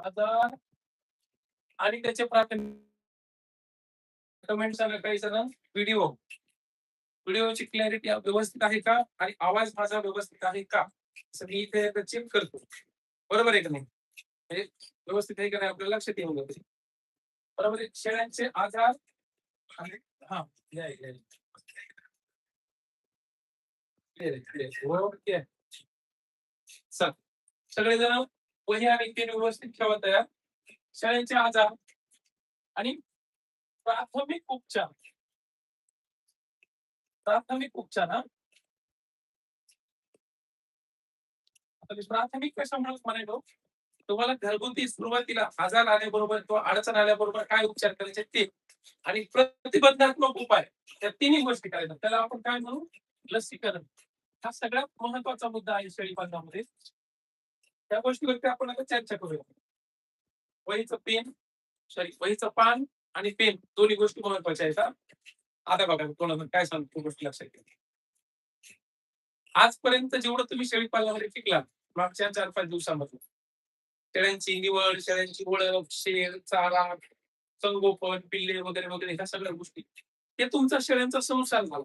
आजार आणि त्याचे प्राथमिक कमेंट सांगा काही जण. व्हिडिओ व्हिडिओची क्लॅरिटी व्यवस्थित आहे का आणि आवाज माझा व्यवस्थित आहे का असं मी इथे चेक करतो. बरोबर आहे का नाही? म्हणजे व्यवस्थित आहे का नाही आपल्याला लक्षात येऊन जाते. बरोबर आहे. शेळ्यांचे आजार आणि हा या, या, या. Clear आहे, clear आहे. ओके. चल सगळेजण वही आणि पेन व्यवस्थित ठेवा तयार. शेळ्यांचे आजार आणि प्राथमिक उपचार. प्राथमिक उपचार हा. आता मी प्राथमिक कशामुळे म्हणालो तुम्हाला घरगुती सुरुवातीला आजार आल्याबरोबर किंवा अडचण आल्याबरोबर काय उपचार करायचे ते आणि प्रतिबंधात्मक उपाय या तिन्ही गोष्टी करायच्या. त्याला आपण काय म्हणू लसीकरण. हा सगळ्यात महत्वाचा मुद्दा आहे शेळीपालनामध्ये. त्या गोष्टीवरती आपण आता चर्चा करूया. वहीचं पेन वहीचं पान आणि पेन दोन्ही गोष्टी महत्वाच्या आहेत. आता बघा कोणाला काय सांगतो गोष्टी लक्षात घ्या. आजपर्यंत जेवढं तुम्ही शेळीपालनामध्ये शिकलात मागच्या 4-5 दिवसामध्ये शेळ्यांची निवड, शेळ्यांची ओळख, शेर, चारा, संगोपन, पिल्ले वगैरे वगैरे ह्या सगळ्या गोष्टी हे तुमचा शेळ्यांचा संसार झाला.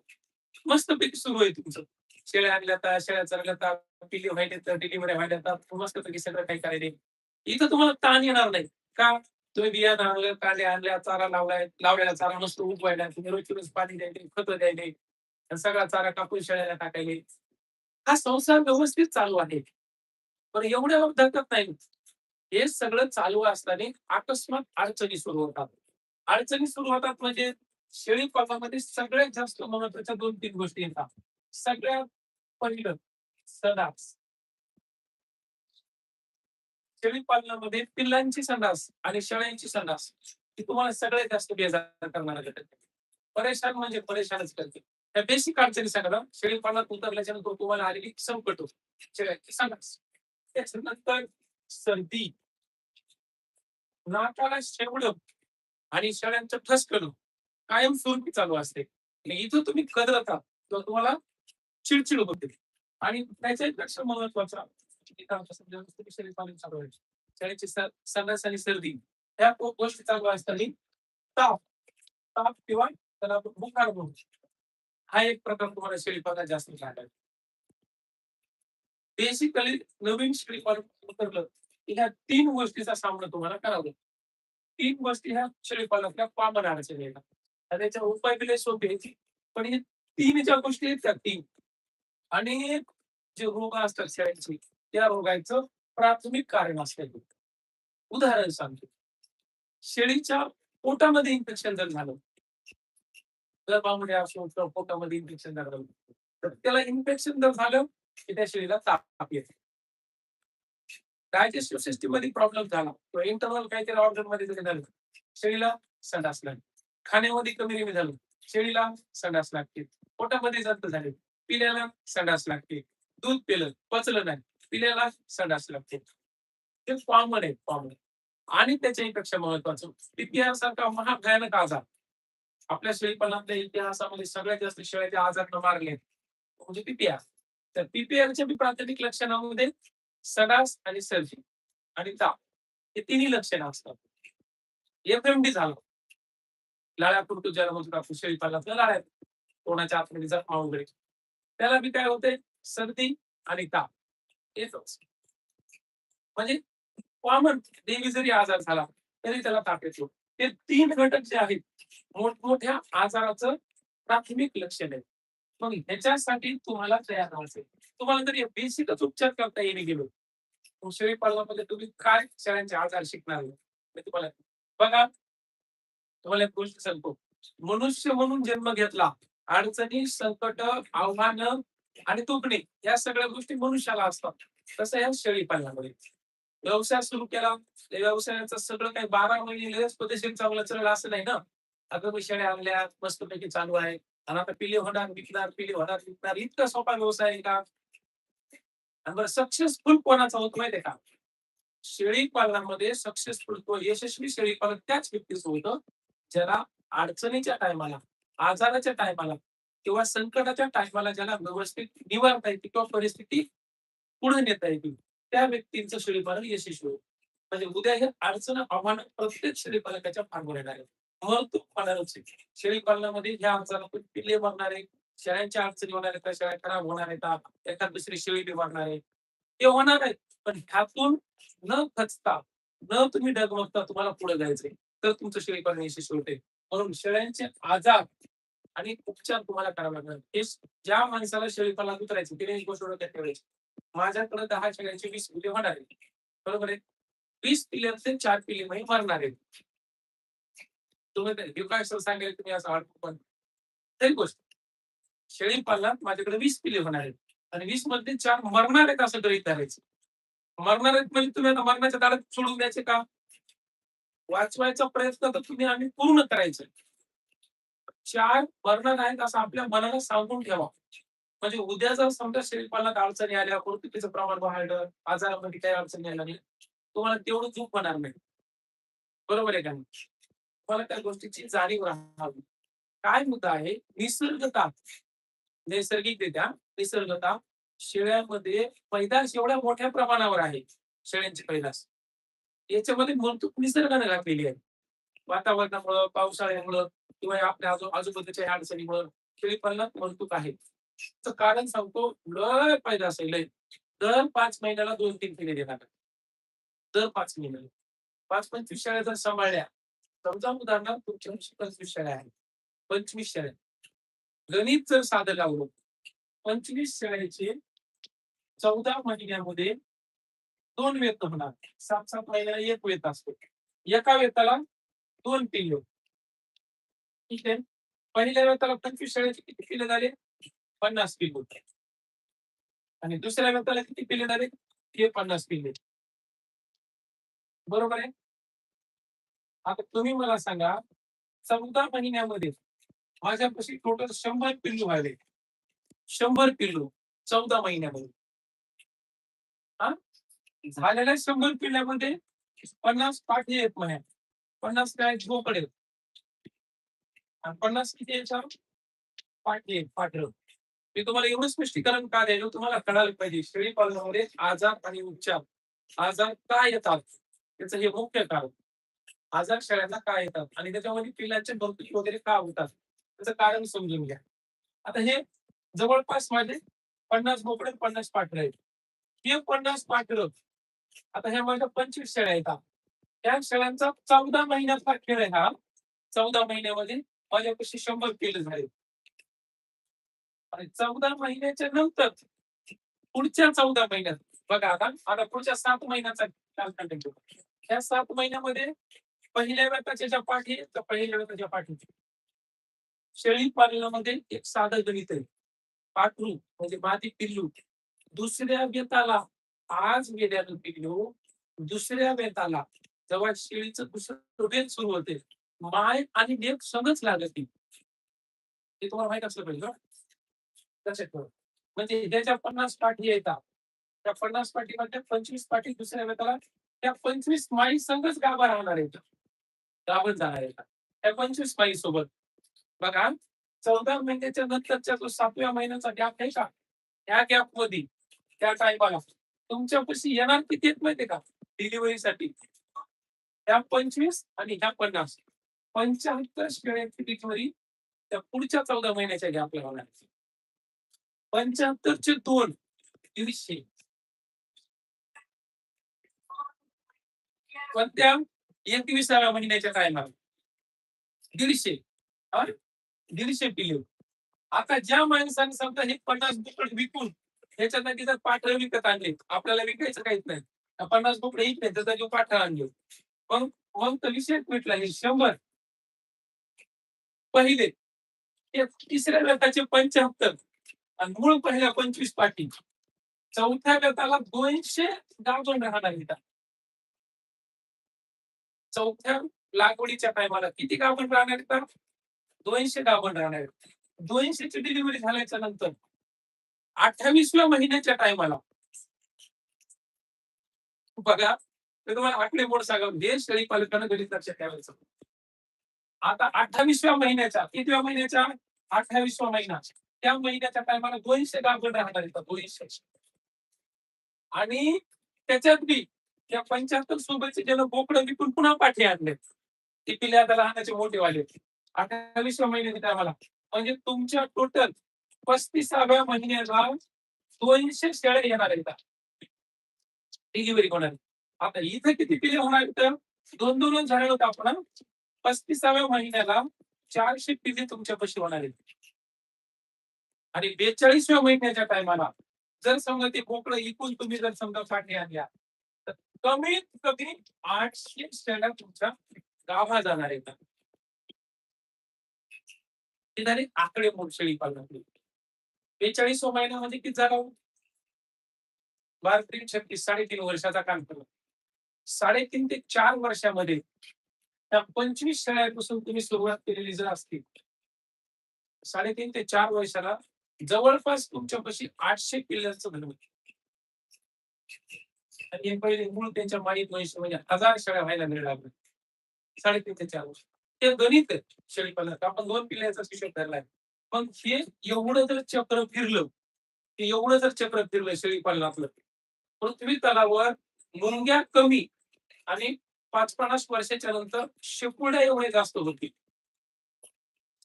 मस्तपैकी सुरू आहे तुमचं. शेळ्या आणल्या तर शेळ्या चरल्या तर पिल्ले व्हायला तर डिलिव्हरी व्हायला तर मस्तपैकी सगळं काही करायला. इथं तुम्हाला ताण येणार नाही. का? तुम्ही बियाणं आणलं, कांड्या आणल्या, चारा लावलाय, लावलेला चारा मस्त उगवायला, तुम्ही रोजची रोज पाणी द्यायले, खतं द्यायले, सगळा चारा कापून शेळ्याला टाकायले. हा संसार व्यवस्थित चालू आहे. पण एवढ्या धकत नाही. हे सगळं चालू असताना अकस्मात अडचणी सुरू होतात. अडचणी सुरू होतात म्हणजे शेळीपालनामध्ये सगळ्यात जास्त महत्वाच्या 2-3 गोष्टी येतात. सगळ्यात पहिलं संडास. शेळीपालनामध्ये पिल्लांची संडास आणि शेळ्यांची संडास ही तुम्हाला सगळ्यात जास्त बेजार करणार घटक. परेशान म्हणजे परेशानच करते. त्या बेसिक अडचणी सांगा. शेळीपालनात उतरल्याच्या नंतर तुम्हाला आलेली संकट शेळ्यांची संडास. त्याच्यानंतर सर्दी, नाकाला शेवडं आणि शेळ्यांचं ठसकणं कायमस्वरूपी चालू असते. आणि इथं तुम्ही कदरता तर तुम्हाला चिडचिड होते. आणि त्याच्यापेक्षा महत्वाचा इथं आमच्या समजा शेळीपालन चालू आहे. शेळ्यांची संडास आणि सर्दी ह्या गोष्टी चालू असताना ताप ताप किंवा त्याला आपण बुखार म्हणतो. हा एक प्रकार तुम्हाला शेळीपालनात जास्त झाला. बेसिकली नवीन शेळीपालन उतरलं की ह्या 3 गोष्टीचा सामना तुम्हाला करावा लागतो. 3 गोष्टी ह्या शेळीपालनातल्या कॉमन अडचणी येतात. आणि त्याचे उपाय दिले सोपे आहेत. पण हे 3 ज्या गोष्टी आहेत त्या 3 आणि जे रोग असतात शेळ्यांची त्या रोगाचं प्राथमिक कारण असते. उदाहरण सांगतो. शेळीच्या पोटामध्ये इन्फेक्शन जर झालं गर्भामध्ये असो किंवा पोटामध्ये इन्फेक्शन झालं तर त्याला इन्फेक्शन जर झालं की त्या शेळीला ताप येते. डायजेस्टिव्ह सिस्टीम मध्ये प्रॉब्लेम झाला किंवा इंटरनल काहीतरी ऑर्गन मध्ये जरी झालं शेळीला संडास लागते. खाण्यामध्ये कमी कमी झालं शेळीला संडास लागते. पोटामध्ये जंत झाले पिल्याला संडास लागते. दूध पिलं पचलं नाही पिल्याला संडास लागते. ते कॉमन आहे कॉमन. आणि त्याच्यापेक्षा महत्वाचं पीपीआर सारखा महाभयानक आजार आपल्या शेळीपालनातल्या इतिहासामध्ये सगळ्यात जास्त शेळ्याचे आजार मारले म्हणजे पीपीआर. तर पीपीआरच्या प्राथमिक लक्षणांमध्ये संडास आणि सर्दी आणि ताप हे तिन्ही लक्षणं असतात. एफएमडी झालं लाळ्या पुरतो ज्याला म्हणतो आपण शेळीपालनातल्या लाळ्या तोंडाच्या आतमध्ये जखमा वगैरे त्याला बी काय होते सर्दी आणि ताप येतच. म्हणजे कॉमन डेंग्यू जरी आजार झाला तरी त्याला ताप येतो. ते 3 घटक जे आहेत मोठमोठ्या आजाराचं प्राथमिक लक्षण आहे. मग ह्याच्यासाठी तुम्हाला तयार राहायचं. तुम्हाला जर बेसिकच उपचार करता येणे गेलो शेळीपालनामध्ये तुम्ही काय शेळ्यांचे आजार शिकणार मी तुम्हाला बघा तुम्हाला एक गोष्ट सांगतो. मनुष्य म्हणून जन्म घेतला अडचणी संकट आव्हानं आणि दुखणे या सगळ्या गोष्टी मनुष्याला असतात. तसं या शेळीपालनामध्ये व्यवसाय सुरू केला त्या व्यवसायाचं सगळं काही 12 महिने पद्धतशीर चांगलं चाललं असं नाही ना. अगं मी शेळ्या आणल्या मस्तपैकी चालू आहे आणि आता पिल्ले होणार विकणार पिल्ले होणार विकणार इतका सोपा व्यवसाय आहे का? आणि बरं सक्सेसफुल कोणाचा होत माहितीये का? शेळी पालनामध्ये सक्सेसफुल तो यशस्वी शेळी पालन त्याच व्यक्तीचं होतं ज्याला अडचणीच्या टायमाला आजाराच्या टायमाला किंवा संकटाच्या टायमाला ज्याला व्यवस्थित निवारता येते किंवा परिस्थिती पुढे नेता येते त्या व्यक्तींचं शेळी पालन यशस्वी होतं. म्हणजे उद्या हे अडचण आव्हान प्रत्येक शेळी पालकाच्या फारवर येणार आहे. मग तो होणारच आहे. शेळी पालनामध्ये ह्या अडचणी पिल्ले मरणार आहे, शेळ्यांच्या अडचणी होणार आहेत, शेळ्या खराब होणार आहेत, एखाद दुसरी शेळी बी मरणार आहे. ते होणार आहेत. पण ह्यातून न खचता, न तुम्ही डगमगता तुम्हाला पुढे जायचंय, तर तुमचं शेळी पालन यशस्वी होते. म्हणून शेळ्यांचे आजार आणि उपचार तुम्हाला करावे लागणार. हे ज्या माणसाला शेळी पालनात उतरायचं त्याने एक गोष्ट डोक्यात ठेवायची. माझ्याकडे 10 शेळ्यांची 20 पिल्ले होणार आहेत. बरोबर आहे. 20 पिल्ल्यांचे 4 पिल्ले म्हणजे मरणार आहेत. तुम्ही हे काय सर सांगेल तुम्ही असं वाटतं पण तरी गोष्ट शेळी पालनात माझ्याकडे 20 पिल्ले होणार आहेत आणि 20 मध्ये 4 मरणार आहेत असं गृहीत धरायचं. मरणार आहेत म्हणजे तुम्ही आता मरणाच्या दारात सोडून द्यायचे का? वाचवायचा प्रयत्न तर तुम्ही आम्ही पूर्ण करायचा. 4 मरणार आहेत असं आपल्या मनाला सांगून ठेवा. म्हणजे उद्या जर समजा शेळी पालनात अडचणी आल्या, प्रकृतीचं प्रमाण वाढलं, आजारामध्ये काही अडचणी आल्या नाही, तुम्हाला तेवढं चूक होणार नाही. बरोबर आहे का नाही? तुम्हाला त्या गोष्टीची जाणीव राहावी. काय मुद्दा आहे? निसर्गता, नैसर्गिकरित्या निसर्गता शेळ्यांमध्ये पैदास एवढ्या मोठ्या प्रमाणावर आहे. शेळ्यांची पैदास याच्यामध्ये मूलभूत निसर्गाने घातलेली आहे. वातावरणामुळं, पावसाळ्यामुळं किंवा आपल्या आजूबाजूच्या ह्या अडचणीमुळं शेळी पालनात मजबूत आहे. तर कारण सांगतो, लय पैदास आहे लय. दर 5 महिन्याला 2-3 पिल्ले देणार. दर 5 महिन्याला. 5-25 शेळ्या जर सांभाळल्या, समजा उदाहरणार्थ तुमच्या 25 शेळ्या आहेत. 25 शेळ्या. गणित जर साधं लावलं, 25 शेळ्यांचे 14 महिन्यामध्ये 2 वेत होणार. 7-7 महिन्याला 1 वेत असतो. एका वेताला 2 पिल्ले. ठीक आहे. पहिल्या वेताला 25 शेळ्यांचे किती पिल्ले झाले? 50 पिल्ले. आणि दुसऱ्या वेताला किती पिल्ले झाले? हे 50 पिल्ले. बरोबर आहे? आता तुम्ही मला सांगा, 14 महिन्यामध्ये माझ्यापाशी टोटल 100 पिल्लू व्हायले. 100 पिल्लू 14 महिन्यामध्ये. हा? झालेल्या 100 पिल्ल्यामध्ये 50 पाठी आहेत म्हणे. 50 काय झोपडे आणि 50 किती याच्यावर पाठी आहेत पाठर. मी तुम्हाला एवढं स्पष्टीकरण का द्यायला तुम्हाला कळायला पाहिजे. शेळी पालनामध्ये आजार आणि उपचार. आजार का येतात? त्याचं हे मुख्य कारण. आजार शेळ्यांना का येतात आणि त्याच्यामध्ये पिल्लांचे मृत्यू वगैरे का होतात? त्याचं कारण समजून घ्या. आता हे जवळपास माझे 50 बोकडे 50 पाठर आहेत. हे 50 पाठर आता ह्या माझ्या 25 शेळ्या आहेत. त्या शेळ्यांचा 14 महिन्याचा खेळ आहे हा. 14 महिन्यामध्ये माझ्यापाशी 100 पिल्ले झाले. आणि 14 महिन्याच्या नंतर पुढच्या 14 महिन्यात बघा आता पुढच्या 7 महिन्याचा कालखंड घेऊ. या 7 महिन्यामध्ये पहिल्या वेताच्या ज्या पाठी तर पहिल्या वेताच्या पाठी शेळी पालनामध्ये एक साधं गणित आहे. पाखरू म्हणजे मादी पिल्लू दुसऱ्या वेताला आज गेल्यानं पिल्लू दुसऱ्या वेताला जेव्हा शेळीचं दुसरं वेत सुरू होते माय आणि लेक संगच लागत हे तुम्हाला माहित असलं पाहिजे. लक्षात म्हणजे ज्याच्या 50 पाठी येतात त्या 50 पाठीमध्ये 25 पाठी दुसऱ्या वेताला त्या 25 माई संघच गाभा राहणार आहेत. गाभण जाणार आहेत त्या 25 माई सोबत. बघा 14 महिन्याच्या नंतरच्या जो 7व्या महिन्याचा गॅप आहे का त्या गॅप मध्ये त्या टायमाला तुमच्यापाशी येणार किती येत माहितीये का डिलिव्हरीसाठी त्या 25 आणि ह्या 50 75 शेळ्यांची डिलिव्हरी त्या पुढच्या 14 महिन्याच्या गॅपला होणार. 75 चे 2 150 पण त्या 21व्या महिन्याच्या टायमाला 150 पिल्ले. आता ज्या माणसाने समजा हे 50 बोकड विकून त्याच्या जागी जर पाठर विकत आणले आपल्याला विकायचं काहीच नाही. 50 बोकडे विकले त्याचा जागी पाठर आणले मग मग तर विषय भेटला हे 100 पहिले तिसऱ्या वेताचे 75 आणि मूळ पहिल्या 25 पाठी चौथ्या वेताला 200 गाभण राहणार इथं. चौथ्या लागवडीच्या टायमाला किती गाभण राहणार इथं 200 गाभण राहणार. 200 ची डिलिव्हरी झाल्याच्या नंतर 28व्या महिन्याच्या टायमाला बघा तुम्हाला आकडे मोड सांगा हे शेळी पालकांना गणित लक्षात ठेवायचं. आता 28व्या महिन्याच्या कितव्या महिन्याच्या 28वा महिना त्या महिन्याच्या टायमाला 200 गाभण राहणार इथं 200 आणि त्याच्यात बी त्या 75 सोबतचे ज्यानं बोकडं विकून पुन्हा पाठी आणले ते पिल्ले आता लहानाचे मोठे वाले 28व्या महिन्यात टायमाला म्हणजे तुमच्या टोटल 35व्या महिन्याला 200 शेळ्या येणार आहेत डिलिव्हरी होणार. आता इथे किती पिल्ले होणार तर दोन दोनच झाले होते आपण 35व्या महिन्याला 400 पिल्ले तुमच्यापाशी होणार आहेत आणि 42व्या महिन्याच्या टायमाला जर समजा ते बोकडं इकून तुम्ही जर समजा पाठी आणल्या तर कमीत कमी 800 शेळ्या तुमच्या गावात जाणार आहेत. ते झाले आकडे मोड शेळी पालनातले. 42व्या महिन्यामध्ये किती झाला 12-3-36 3.5 वर्षाचा कालखंड 3.5 ते 4 वर्षामध्ये त्या 25 शेळ्यापासून तुम्ही सुरुवात केलेली जर असतील 3.5 ते 4 वर्षाला जवळपास तुमच्यापाशी 800 पिल्लांचं धन होते आणि हे पहिले मूळ त्यांच्या माईत म्हैस म्हणजे 1000 शेळ्या व्हायला वेळ लागला 3.5 ते 4 वर्ष ते गणित आहे शेळी पालनात आपण 2 पिल्ल्याचा हिशोब धरलाय पण हे एवढं जर चक्र फिरलं ते एवढं जर चक्र फिरलं शेळी पालनातलं पृथ्वी तलावर मुंग्या कमी आणि 50 वर्षाच्या नंतर शेपुड्या एवढे जास्त होतील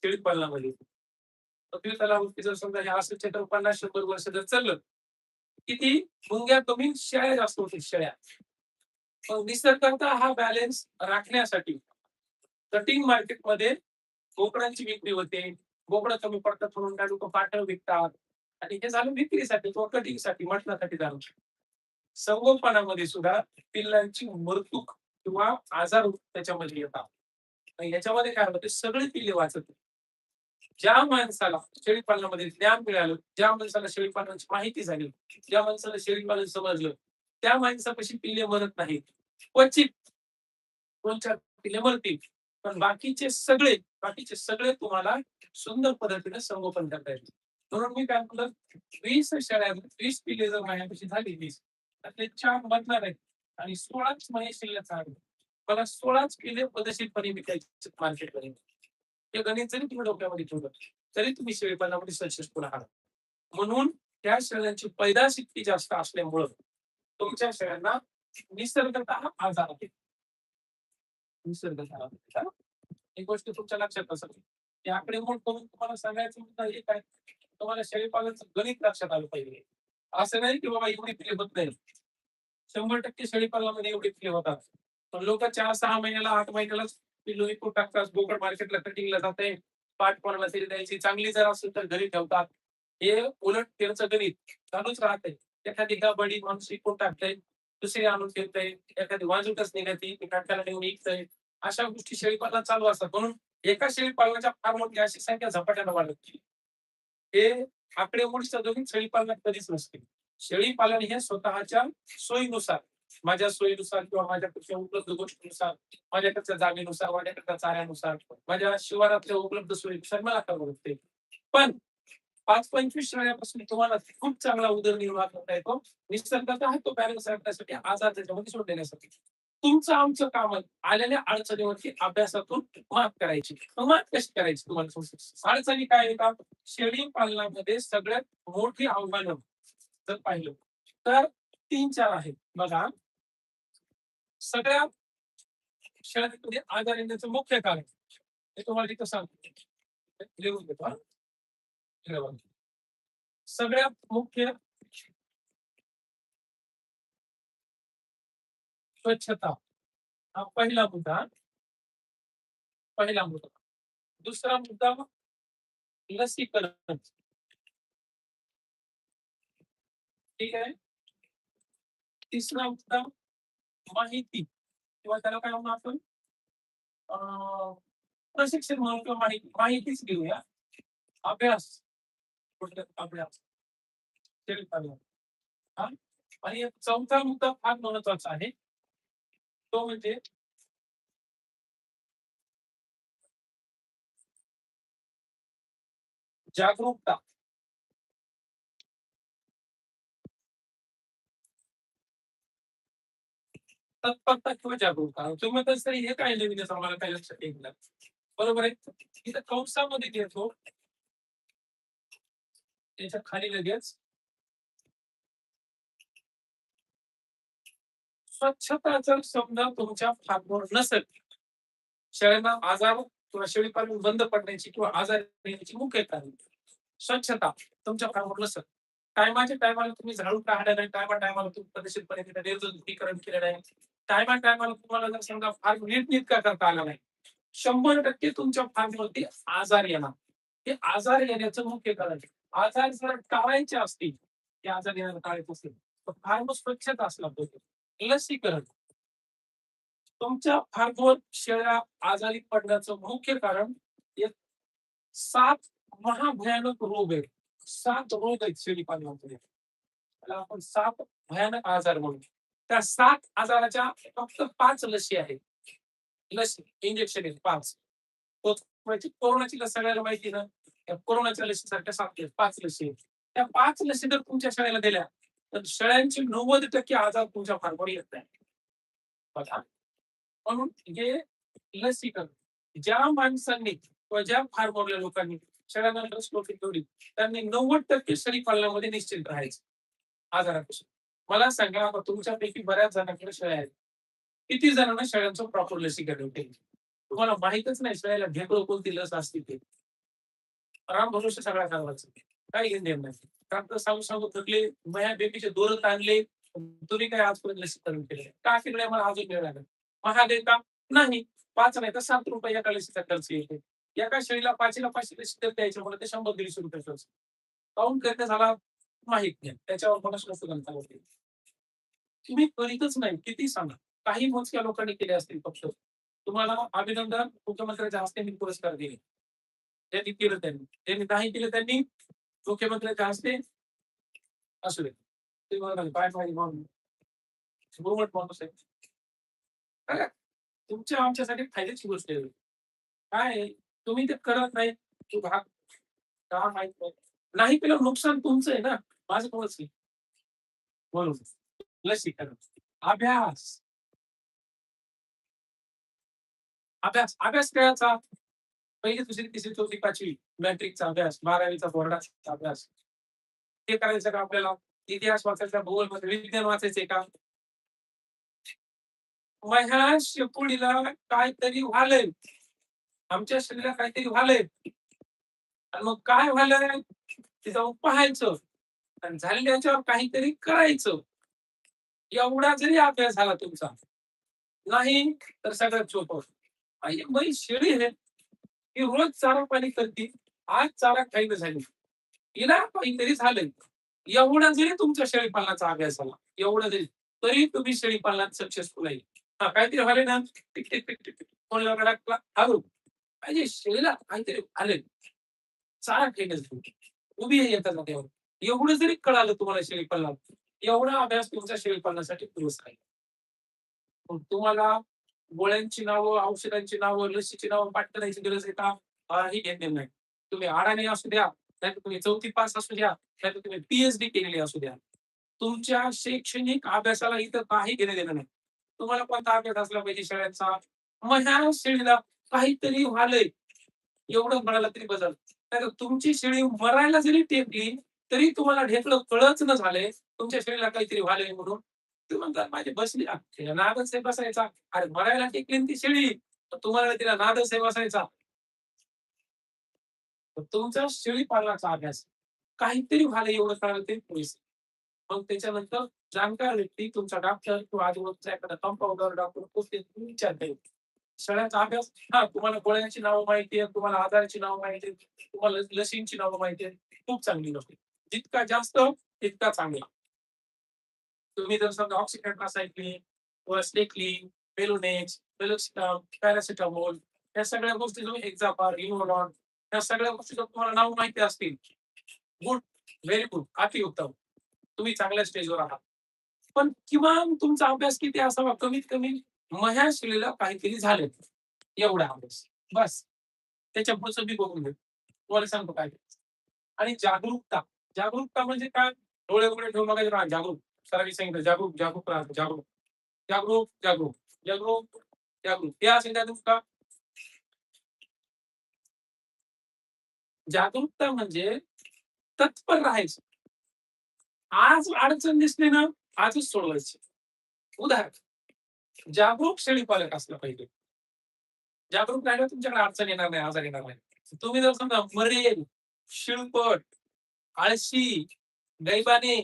शेळी पालनामध्ये. पृथ्वी तलावरती जर समजा हे असं चक्र 50-100 वर्ष जर चाललं किती मुंग्या कमी शेळ्या जास्त होतील शेळ्या. मग निसर्गाचा हा बॅलन्स राखण्यासाठी कटिंग मार्केटमध्ये बोकडांची विक्री होते बोकडं कमी पडतात म्हणून काय लोक पाठळ विकतात आणि हे झालं विक्रीसाठी किंवा कटिंगसाठी मटणासाठी झालं. संगोपनामध्ये सुद्धा पिल्लांची मृत्यू किंवा आजार त्याच्यामध्ये येतात आणि याच्यामध्ये काय होतं सगळे पिल्ले वाचत ज्या माणसाला शेळी पालनामध्ये ज्ञान मिळालं ज्या माणसाला शेळी पालनाची माहिती झाली ज्या माणसाला शेळी पालन समजलं त्या माणसापाशी पिल्ले मरत नाहीत क्वचित 2-4 पिल्ले मरतील पण बाकीचे सगळे तुम्हाला सुंदर पद्धतीने संगोपन करता येईल. म्हणून मी काय म्हणलं 20 शेळ्या 20 पिल्ले जर माझ्यापाशी झाली 20 तर ते 4 मरणार आहेत आणि 16च महिने शिल्लक आहेत मला 16च पिल्ले पद्धतशीरपणे विकायचे मार्केटमध्ये. हे गणित जरी तुम्ही डोक्यामध्ये ठेवलं तरी तुम्ही शेळी पालनामध्ये सक्सेसफुल आहात. म्हणून त्या शेळ्यांची पैदास इतकी जास्त असल्यामुळं तुमच्या शेळ्यांना निसर्गतः आजार आहे. निसर्गतः ही गोष्ट तुमच्या लक्षात असेल. हे आकडेमोड करून तुम्हाला सांगायचं मुद्दा हे काय तुम्हाला शेळी पालनाचं गणित लक्षात आलं पाहिजे. असं नाही की बाबा एवढे पिल्ले होत नाही 100% शेळी पालनामध्ये एवढे पिल्ले होतात पण लोक 4-6 महिन्याला 8 महिन्यालाच पिल्लू विकून टाकतात बोकड मार्केटला कटिंगला जाते पाठ कोणाला तरी द्यायची चांगली जर असेल तर घरी ठेवतात हे उलट त्यांचं गणित चालूच राहतंय. एखादी गाबडी माणूस विकून टाकतंय दुसरी आणून ठेवतंय एखादी वाजूकच निघाती काटकाला नेऊन विकतंय अशा गोष्टी शेळी पालन चालू असतात. म्हणून एका शेळी पालनाच्या फार मोठी अशी संख्या झपाट्यानं वाढत हे आकडेमोडीच्या दोन्ही शेळी पालनात कधीच नसते. शेळी पालन हे स्वतःच्या सोयीनुसार माझ्या सोयीनुसार किंवा माझ्यापेक्षा उपलब्ध गोष्टीनुसार माझ्याकडच्या जागेनुसार माझ्याकडच्या चाऱ्यानुसार माझ्या शिवारातल्या उपलब्ध सोयीनुसार मला करावं लागते. पण 5-25 शेळ्यापासून तुम्हाला खूप चांगला उदरनिर्वाह करता येतो. निसर्गाचा तो बॅलन्स राखण्यासाठी आजार त्याच्यामध्ये सोड देण्यासाठी तुमचं आमचं काम आलेल्या अडचणीवरती अभ्यासातून मात करायची. मात कशी करायची तुम्हाला अडचणी काय येतात शेळी पालनामध्ये सगळ्यात मोठी आव्हानं जर पाहिलं तर 3-4 आहेत बघा. सगळ्यात शेळ्यांमध्ये आजार येण्याचं मुख्य कारण हे तुम्हाला इथं सांगतो लिहून देतो. सगळ्यात मुख्य स्वच्छता हा पहिला मुद्दा. दुसरा मुद्दा लसीकरण. ठीक आहे. तिसरा मुद्दा माहिती किंवा त्याला काय म्हणून आपण प्रशिक्षण म्हणून किंवा माहितीच घेऊया अभ्यास अभ्यास आणि चौथा मुद्दा फार महत्वाचा आहे तो म्हणजे जागरूकता. तत्परता किंवा जागरूकता तुम्ही तरी हे काय नवीन आम्हाला काय लक्षात येईल बरोबर आहे. इथं कंसामध्ये घेतो त्याच्या खाली लगेच स्वच्छता जर समजा तुमच्या फार्मवर नसेल, शेळ्यांना आजार किंवा शेळी पालन बंद पडण्याची किंवा आजार येण्याची मुख्य कारण स्वच्छता तुमच्या फार्मवर नसेल. टायमाच्या टायमाला तुम्ही झाडू काढला नाही, टायमाला तुम्ही पद्धतशीरपणे तिथे निर्जंतुकीकरण केलं नाही, टायमाला तुम्हाला जर समजा फार्म नीटनेटका करता आला नाही, 100% तुमच्या फार्मवरती आजार येणार. हे आजार येण्याचं मुख्य कारण आहे. आजार जर टाळायचे असतील, ते आजार येण्याला टाळायचे असतील, तर फार्म स्वच्छता असला पाहिजे. लसीकरण तुमच्या फार्मवर शेळ्या आजारी पडण्याचं मुख्य कारण एक 7 महाभयानक रोग आहेत. 7 रोग आहेत शेळी पालनामध्ये. त्याला आपण 7 भयानक आजार म्हणू. त्या 7 आजाराच्या फक्त 5 लसी आहेत. लसी, इंजेक्शन आहेत 5. म्हणजे कोरोनाची लस सगळ्याला माहिती ना. त्या कोरोनाच्या लसीसारख्या 7 आहेत, 5 लसी आहेत. त्या 5 लसी जर तुमच्या शेळ्याला दिल्या, तर शेळ्यांचे 90% आजार तुमच्या फार्मवर येत नाही. बघा. म्हणून हे लसीकरण ज्या माणसांनी किंवा ज्या फार्मवरल्या लोकांनी शेळ्यांना लस टोचून ठेवली, त्यांनी 90% शेळी पालनामध्ये निश्चिंत राहायचं आजारापासून. मला सांगा, आता तुमच्यापैकी बऱ्याच जणांकडे शेळ्या आहेत. किती जणांना शेळ्यांचं प्रॉपर लसीकरण केलं? तुम्हाला माहीतच नाही शेळ्याला ढेकळं कोणती लस असते ते. राम भरोसे सगळ्या गावाचं. काही घेणं नाही. डॉक्टर सांगू सांगू थकले, माझ्या बेबीचे दोर ताणले, तुम्ही काय आजपर्यंत लसीकरण केलं? का केलंय मला अजून मिळालं नाही. महाग आहे का? नाही. 5 नाही तर ₹7 एका लसीचा खर्च येतो. एका शेळीला 5 ला 500 लसी जर द्यायची म्हणलं तर ₹100-150 खर्च. काऊन करण्यात झाला माहित नाही. त्याच्यावर मला श्वास घालता होते. तुम्ही करीतच नाही. किती सांगा. काही मोजक्या लोकांनी केले असतील फक्त. तुम्हाला अभिनंदन, मुख्यमंत्र्यांच्या हस्ते मी पुरस्कार दिले. त्यांनी केलं त्यांनी. ज्यांनी नाही केलं त्यांनी मुख्यमंत्र्यांच्या हस्ते असू दे. ते म्हणाले, "काय पाहिजे म्हणून?" गुळमट माणूस आहे. बघा, तुमच्या आमच्यासाठी फायद्याची गोष्ट आहे. काय आहे, तुम्ही ते करत नाही. तो भाग का माहित नाही. नाही केल्यावर नुकसान तुमचं आहे ना, माझं कोणच नाही. म्हणून लसीकरण. अभ्यास, अभ्यास करायचा. 1ली, 2री, 3री, 4थी, 5वी मॅट्रिकचा अभ्यास, 12वीचा बोर्डाचा अभ्यास. ते करायचं का आपल्याला? इतिहास वाचायचा, भूगोल, विज्ञान वाचायचंय का? माझ्या शेपुडीला काहीतरी व्हालंय. आमच्या शरीराला काहीतरी व्हालंय. आणि मग काय व्हालंय? ते जाऊन पाहायचं. आणि झाल्याच्यावर काहीतरी करायचं. एवढा जरी अभ्यास झाला तुमचा, नाही तर सगळ्यात सोपं. आणि बाई शेळी आहे, ती रोज चारा पाणी करते. आज चारा खाईना झाली. हिला काहीतरी झालंय. एवढा जरी तुमच्या शेळीपालनाचा अभ्यास झाला, एवढं जरी, तरी तुम्ही शेळीपालनात सक्सेसफुल आहे. हां, काहीतरी व्हालंय ना, tick, tick, tick, tick, tick. Phone लावला लागला, हळू. पाहिजे शेळीला काहीतरी झालंय. चारा खाईना झाली. उभी आहे एका जागेवर. एवढं जरी कळालं तुम्हाला शेळीपालनात, एवढा अभ्यास तुमच्या शेळीपालनासाठी पुरेसा आहे. मग तुम्हाला गोळ्यांची नावं, औषधांची नावं, लसीची नावं पाठ करायची गरज आहे का? काही घेणं नाही. तुम्ही अडाणी असू द्या, नाहीतर तुम्ही 4थी पास असू द्या, नाहीतर तुम्ही पी-एच-डी केलेली असू द्या. तुमच्या शैक्षणिक अभ्यासाला इथं काही घेणं-देणं नाही. तुम्हाला कोणता अभ्यास असला पाहिजे शेळ्यांचा? मग ह्या शेळीला काहीतरी व्हालंय, एवढं म्हणाला तरी बस झालं. नाहीतर तुमची शेळी मरायला जरी टेकली, तरी तुम्हाला ढेकळं कळचनं झालंय, तुमच्या शेळीला काहीतरी व्हालंय म्हणून. तुम्ही म्हणता माझी बसली तिला नादच आहे बसायचा. अरे मरायला टेकली ना ती शेळी, तर तुम्हाला तिला नादच आहे बसायचा. तर तुमचा शेळी पालनाचा अभ्यास काहीतरी व्हायला एवढं कळालं तरी पुरेसं. मग त्याच्यानंतर जाणकार व्यक्ती तुमचा डॉक्टर किंवा आजूबाजूचा एखादा कंपाऊंडर डॉक्टर विचारता येईल. शेळ्यांचा अभ्यास, हां, तुम्हाला गोळ्यांची नावं माहिती आहे, तुम्हाला आजाराची नावं माहिती आहेत, तुम्हाला लसींची नावं माहिती आहेत. खूप चांगली गोष्ट आहे. जितका जास्त तितका चांगला. तुम्ही जर समजा ऑक्सिकॅट्रासायक्लिन किंवा स्टेक्लिन, बेलोनेक्स, बेलोक्सिटाम, पॅरासिटामोल या सगळ्या गोष्टी तुम्ही एक्झापार, इनोलॉन या सगळ्या गोष्टी जर तुम्हाला नाव माहिती असतील, गुड, व्हेरी गुड, अतिउत्तम. तुम्ही चांगल्या स्टेजवर आहात. पण किमान तुमचा अभ्यास किती असावा? कमीत कमी माझ्या शिलेला काहीतरी झालंय. एवढा अभ्यास. बस. त्याच्या पुढचं मी बघून घेऊ. तुम्हाला सांगतो काय ते. आणि जागरूकता. जागरूकता म्हणजे काय? डोळे उघडे ठेवून बघायचं ना, जागरूक. सरांनी सांगितलं जागरूक, जागरूक राहा, जागरूक. जागरूक, जागरूक, जागरूक, जागरूक. हे असेल जागरूकता. जागरूकता म्हणजे तत्पर राहायचं. आज अडचण दिसली ना, आजच सोडवायची. उदाहरण जागरूक शेळी पालक असला पाहिजे. जागरूक राहिलं तुमच्याकडे अडचण येणार नाही, आजार येणार नाही. तुम्ही जर समजा मरेल, शिळपट, आळशी, गैबाने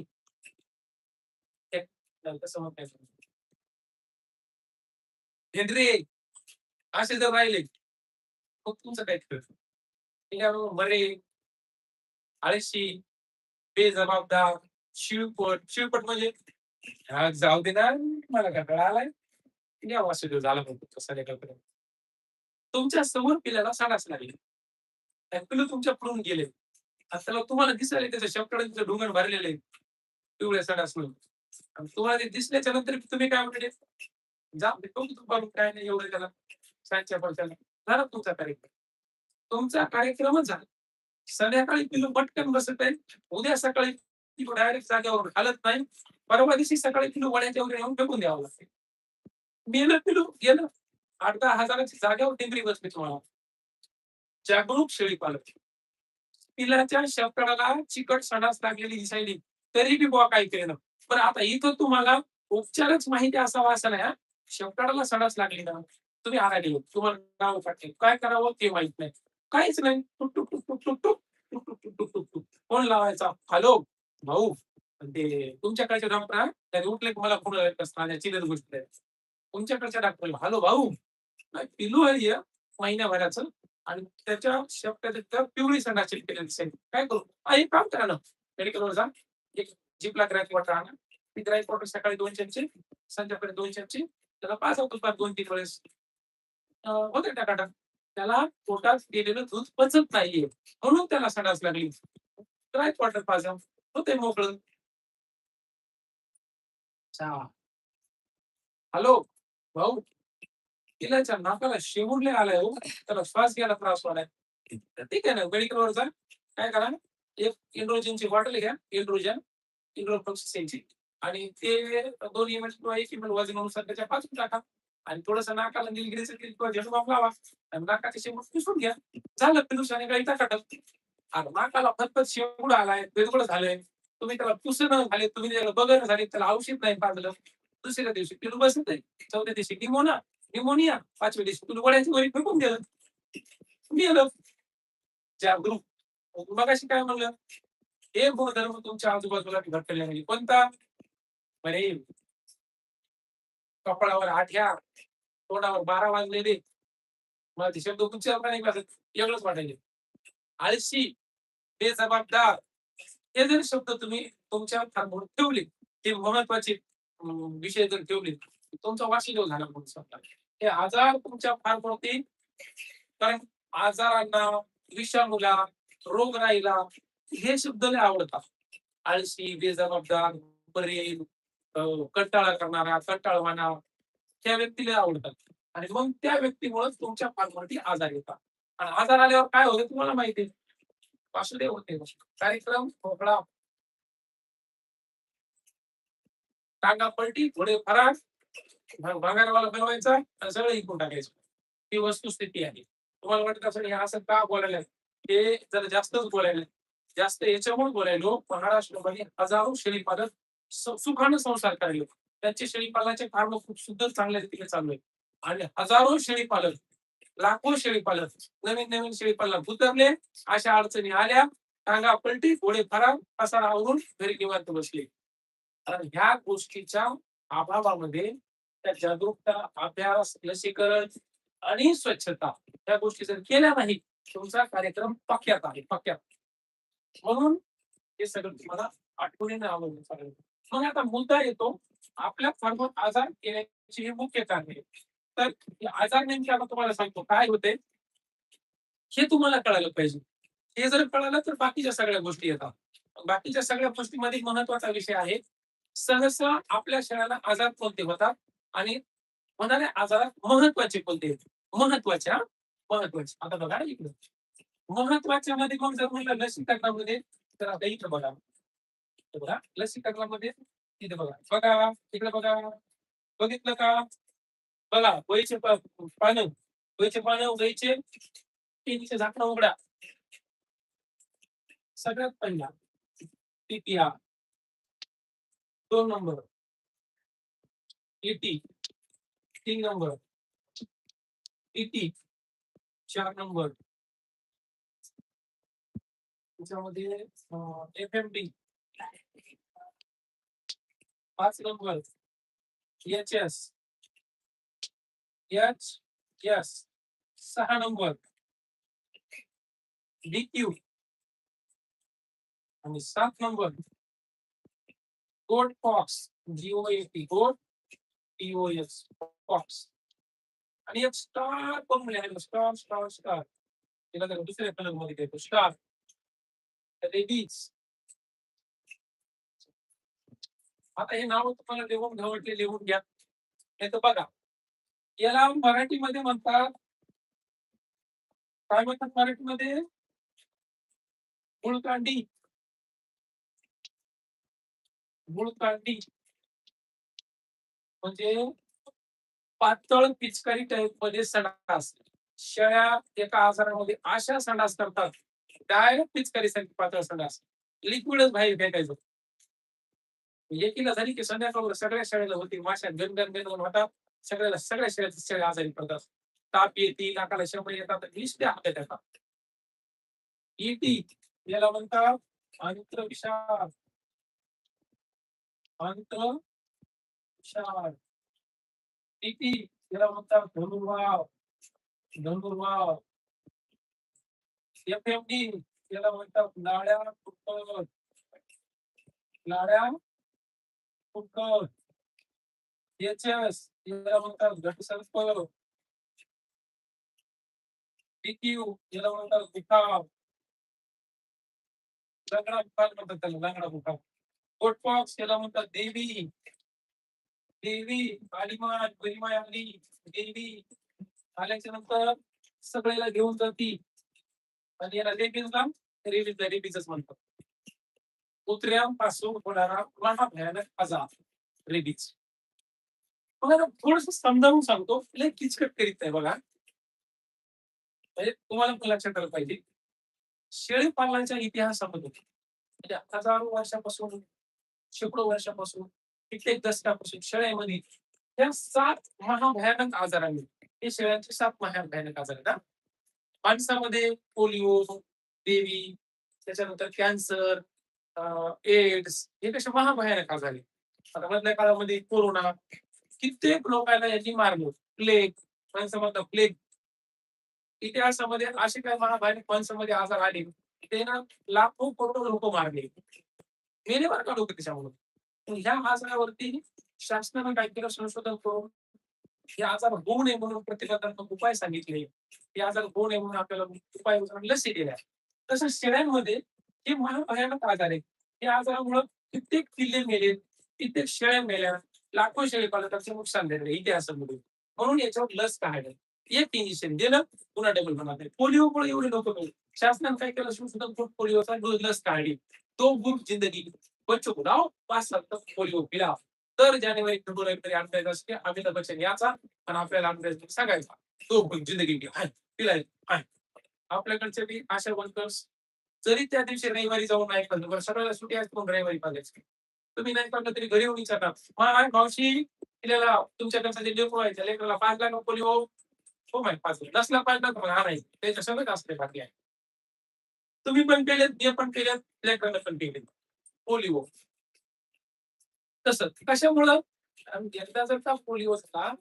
कसं म्हणताय हेनरे असे जर राहिले, मग तुमचं काय खरं? मरेल, आळशी, बेजबाबदार, शिळपट म्हणजे जाऊ दे ना, मला कंटाळा आलाय. या वासुदेव झाला म्हणतो तसा लेखापर्यंत. तुमच्या समोर पिल्याला सांडाच लागले. पिल्लू तुमच्या पळून गेले. आता त्याला तुम्हाला दिसायला त्याच्या शेपटाचं ढुंगण भरलेले पिवळे सडासनं. आणि तुम्हाला ते दिसल्याच्या नंतर तुम्ही काय म्हटले? जा बघू काय नाही एवढं त्याला सांच्या पडच्याला. झाला तुमचा कार्यक्रम. तुमचा कार्यक्रमच झाला. संध्याकाळी पिल्लू पटकन बसत आहे. उद्या सकाळी पिल्लू डायरेक्ट जागेवर हालत नाही. परवा दिवशी सकाळी पिल्लू वड्याच्या वर येऊन फेकून द्यावं लागते. मेलं पिल्लू गेलं. 8-10 हजाराची जागेवर टिंगरी बसली तुम्हाला. जागरूक शेळी पालक. पिलाच्या शेपटाला चिकट सडास लागलेली दिसायली तरी बी बुवा काही केलं. पण आता इथं तुम्हाला उपचारच माहिती असावा असं नाही. शेपटाला सडास लागली ना, तुम्ही आघाडी तुम्हाला नाव पाठवेल. काय करावं ते माहित नाही. काहीच नाही. टुक टुक टुक टुक टुक टुक टुक टुक टुक टुक टुक टुक फोन लावायचा. हॅलो भाऊ, ते तुमच्याकडचे डॉक्टर आहे त्याने उठले की मला फोन असताना चिलर गोष्ट आहे. तुमच्याकडच्या डॉक्टर हॅलो भाऊ, पिलू आहे महिन्याभराचं आणि त्याच्या शेपटात पिवळी संडास केलेली दिसेल. काय करू? एक काम करा ना, मेडिकलवर जा. एक जीपला ग्रॅक वॉटर आणा. ती ग्रॅक वॉटर सकाळी 2 चमचे, संध्याकाळी 2 चमचे. त्याला पाजवतो 2-3 वेळेस. होते टाकाटाक. त्याला पोटात गेलेलं दूध पचत नाहीये म्हणून त्याला संडास लागली. ग्रॅक वॉटर पाजव, होते मोकळं. हॅलो भाऊ, तिलाच्या नाकाला शेवडले आलाय हो, त्याला श्वास घ्यायला त्रास व्हायलाय. ठीक आहे ना, मेडिकलवर जा. काय करा, एक इन्ड्रोजनची बॉटल घ्या, इन्ड्रोफ्लोक्सिसिनची, आणि ते 2 ml किंवा 1 ml वजनानुसार त्याच्या पाजून टाका आणि थोडंसं नाकाला निलगिरीचं तेल किंवा झेंडूबाम लावा आणि नाकाचे शेंबूड पुसून घ्या. झालं पिलूसाने काही टाकाटक. आणि नाकाला फक्त शेंबूड आलाय, वेगळं झालंय, तुम्ही त्याला पुसणं झाले, तुम्ही त्याला बघणं झाले, त्याला औषध नाही पाजलं, दुसऱ्या दिवशी पिलू बसत आहे, चौथ्या दिवशी निमोनिया, 5व्या दिवशी पिलू वड्याच्या वरी फेकून गेलं. गेलं जागरूक. मगाशी काय म्हणलं? एक गुणधर्म तुमच्या आजूबाजूला घडलेला नाही. कोणता? बरे कपाळावर 8 घ्या, तोंडावर 12 वाजलेले. मला ते शब्द तुमच्या नाही वाटत, एवढंच वाटायचे. आळशी, बेजबाबदार, हे जर शब्द तुम्ही तुमच्या फार्मवर ठेवले, ते महत्वाचे विषय जर ठेवले, तुमचा वाशीदेव झाला म्हणून समजा. हे आजार तुमच्या फार्मवरती, कारण आजारांना, विषाणूला, रोगराईला हे शब्द लय आवडतात. आळशी, बेजबाबदार, बरेल, कंटाळा करणारा, कंटाळवाणा, त्या व्यक्तीला आवडतात. आणि मग त्या व्यक्तीमुळे तुमच्या फार्मवरती आजार येतात. आणि आजार आल्यावर काय होतं तुम्हाला माहिती आहे. वासुदेव होते. कार्यक्रम भोपळा, टांगा पलटी, घोडे फरार, भांगारवाला बनवायचा आणि सगळं इकून टाकायचं. ही वस्तुस्थिती आहे. तुम्हाला वाटत असेल हे असं का बोलायला, ते जर जास्तच बोलायला, जास्त याच्यामुळे बोलायलो, महाराष्ट्रामध्ये हजारो शेळी पालक सुखानं संसार करायला. त्यांचे शेळी पालनाचे फार्म खूप सुंदर चांगल्या रीतीने चालू आहे. आणि हजारो शेळी पालक, लाखो शेळी पालक, नवीन नवीन शेळी पालक उतरले, अशा अडचणी आल्या, टांगा पलटी, घोडे फरार, पसारा आवरून घरी निवांत बसले. कारण ह्या गोष्टीच्या अभावामध्ये त्या जागरूकता, अभ्यास, लसीकरण आणि स्वच्छता या गोष्टी जर केल्या नाही, तुमचा कार्यक्रम पक्क्यात आहे, पक्क्यात. म्हणून हे सगळं तुम्हाला आठवणीने आवडलं. मग आता मुद्दा येतो, आपल्या फार्मवर आजार येण्याची ही मुख्य कारणे. तर आजार नेमके आता तुम्हाला सांगतो काय होते, हे तुम्हाला कळायला पाहिजे. हे जर कळालं तर बाकीच्या सगळ्या गोष्टी येतात. बाकीच्या सगळ्या गोष्टींमध्ये महत्वाचा विषय आहे, सहसा आपल्या शरीराला आजार कोणते होतात आणि होणाऱ्या आजारात महत्वाचे कोणते आहेत. महत्वाच्या महत्वाचे आता बघा इकडे, महत्वाच्या मध्ये कोण जर म्हणलं लसीकरणामध्ये, तर आता इथं बघा, बघा लसीकरणामध्ये, इथे बघा, बघा इकडे बघा, बघितलं का? बघा वहीचे पानं, वहीचे पानं, वहीचे टीव्हीचे झाकणं उघडा. सगळ्यात पहिला PPR, 2 number ET, 3 number, TT 4 number, त्याच्यामध्ये FMD 5 number, HS H S 6 number, DQ आणि 7 नंबर गोड फॉक्स जीओएटी गोड टीओएस फॉक्स आणि एक स्टार पण लिहायला स्टार स्टार स्टार त्याला जर दुसऱ्या कलर मध्ये देतो स्टार रेबीज. आता हे नाव तुम्हाला लिहून घ्यावटले लिहून घ्या. हे तर बघा याला मराठीमध्ये म्हणतात काय म्हणतात मराठीमध्ये गुळकांडी गुळकांडी म्हणजे पातळ पिचकारी टाईप मध्ये संडास. शेळ्या एका आजारामध्ये अशा संडास करतात डायरेक्ट पिचकारीसाठी पातळ संडास लिक्विडच बाहेर फेकायचं. एकीला झाली की संध्याकाळ सगळ्या शेळ्याला होती माशा गणगण होतात सगळ्या शेळ्या आजारी पडतात. ताप येते नाकाला शंभर येतात नुसते हातात येतात. ईटी याला म्हणतात अंतविषार अंतविषार. टीटी याला म्हणतात धनुर्वाव धनुर्वाव. एफएमडी याला म्हणतात लाड्या फुटकट लाड्या फुटकट. एचएस याला म्हणतात घटसर्प. डीक्यू याला म्हणतात बुखार लंगडा बुखार म्हणतात त्याला लंगडा बुखार. कोटपॉक्स याला म्हणतात देवी देवी कालीमाय गरिमाय आली देवी आल्याच्या नंतर सगळ्याला घेऊन जाती आणि याला रेबीजच म्हणतात. कुत्र्यांपासून होणारा महाभयानक आजार रेबीज. बघा थोडस समजावून सांगतो लय किचकट करीत आहे बघा. म्हणजे तुम्हाला पण लक्षात आलं पाहिजे शेळी पालनाच्या इतिहासामध्ये म्हणजे हजारो वर्षापासून शेकडो वर्षापासून कित्येक दशकापासून शेळ्यामध्ये या 7 महाभयानक आजारांनी हे शेळ्यांचे 7 महाभयानक आजार आहेत. माणसामध्ये पोलिओ देवी त्याच्यानंतर कॅन्सर एड्स हे कसे महाभयानक आजार आहेत. आता मधल्या काळामध्ये कोरोना कित्येक लोकांना यांनी मारलं. प्लेग माणसामध्ये प्लेग इतिहासामध्ये असे काही महाभयानक माणसामध्ये आजार आले ते ना लाखो करोडो लोक मारले मेले बरं का लोक त्याच्यामुळे. ह्या आजारावरती शासनानं काय केलं संशोधन करून हे आजार होऊ नये म्हणून प्रतिबंधात्मक उपाय सांगितले. हे आजार होऊ नये म्हणून आपल्याला उपाय लसी दिल्या. तसंच शेळ्यांमध्ये हे महाभयानक आजार आहेत. या आजारामुळे कित्येक किल्ले मेले कित्येक शेळ्या मेल्या लाखो शेळी पालकांचे नुकसान झाले इतिहासामध्ये. म्हणून याच्यावर लस काढलं एक इंजेक्शन दिलं पुन्हा डबल होणार नाही. पोलिओमुळे एवढे लोक मेले. शासनाने काय केलं संशोधन करून पोलिओचा लस काढली. तो ग्रुप जिंदगी बच्चों को लाओ 5 साल तक पोलिओ पिलाओ. तर जानेवारी फेब्रुवारी अंदाज असते अमिताभ बच्चन याचा आणि आपल्याला अंदाज सांगायचा तो जिंदगी पिलाय. आपल्याकडचे बी आशा वर्कर्स जरी त्या दिवशी रविवारी जाऊन नाही पडलं सगळ्याला सुट्टी असते पण रविवारी पाहिजे तुम्ही नाही पडलं तरी घरी येऊन विचारणार मावशी तिला तुमच्याकडे लेकरू व्हायचं लेकराला 5 लाख पोलिओ हो माहिती 5 10 लाख 5 लाख हा नाही त्याच्या सगळं असते बाकी आहे. तुम्ही पण केलेत जे पण केलेत लेकरांना पण केलेत पोलिओ. तसंच कशामुळं एकदा जर का पोलिओ झाला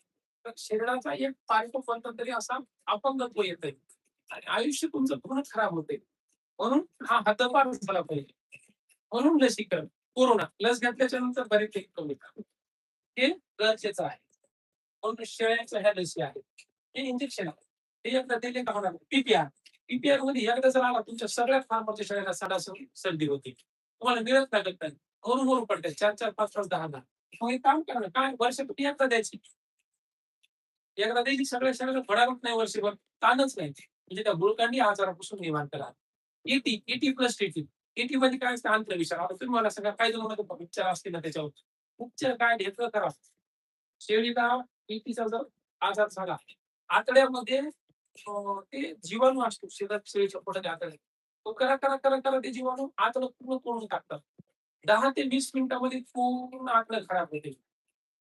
तर शरीराचा एक पार्ट कोणता तरी असा अपंगत्व येत आणि आयुष्य तुमचं पूर्ण खराब होते. म्हणून हा हद्दपार झाला पाहिजे. म्हणून लसीकरण कोरोना लस घेतल्याच्या नंतर बरेच कमी हे गरजेचं आहे. म्हणून शेळ्यांच्या ह्या लसी आहेत हे इंजेक्शन आहे हे एकदा दिले का होणार. पीपीआर मध्ये एकदा जर आला तुमच्या सगळ्या फार्मरच्या शेळ्याला सर्दी होती तुम्हाला मिळत लागत नाही. भरून पडते 4 5 5 10 10. मग हे काम करणं काय वर्षापती एकदा द्यायची एकदा द्यायची सगळ्या शेळ्याला फडावत नाही वर्षभर ताणच नाही म्हणजे त्या गुळकांडी आजारापासून निवांत करा. ईटी प्लस टीटी ईटी मध्ये काय असतं अंतविषार. आता तुम्ही मला सांगा काय जण उपचार असतील ना त्याच्यावर उपचार काय घेतलं करा. शेळीला ईटीचा जर आजार झाला आतड्यामध्ये ते जीवाणू असतो शेळीच्या पोटाच्या आतड्यात तो करा करा करा करा ते जीवाणू आतडं पूर्ण तोडून टाकतात. 10 ते 20 मिनिटांमध्ये पूर्ण आतडं खराब होते.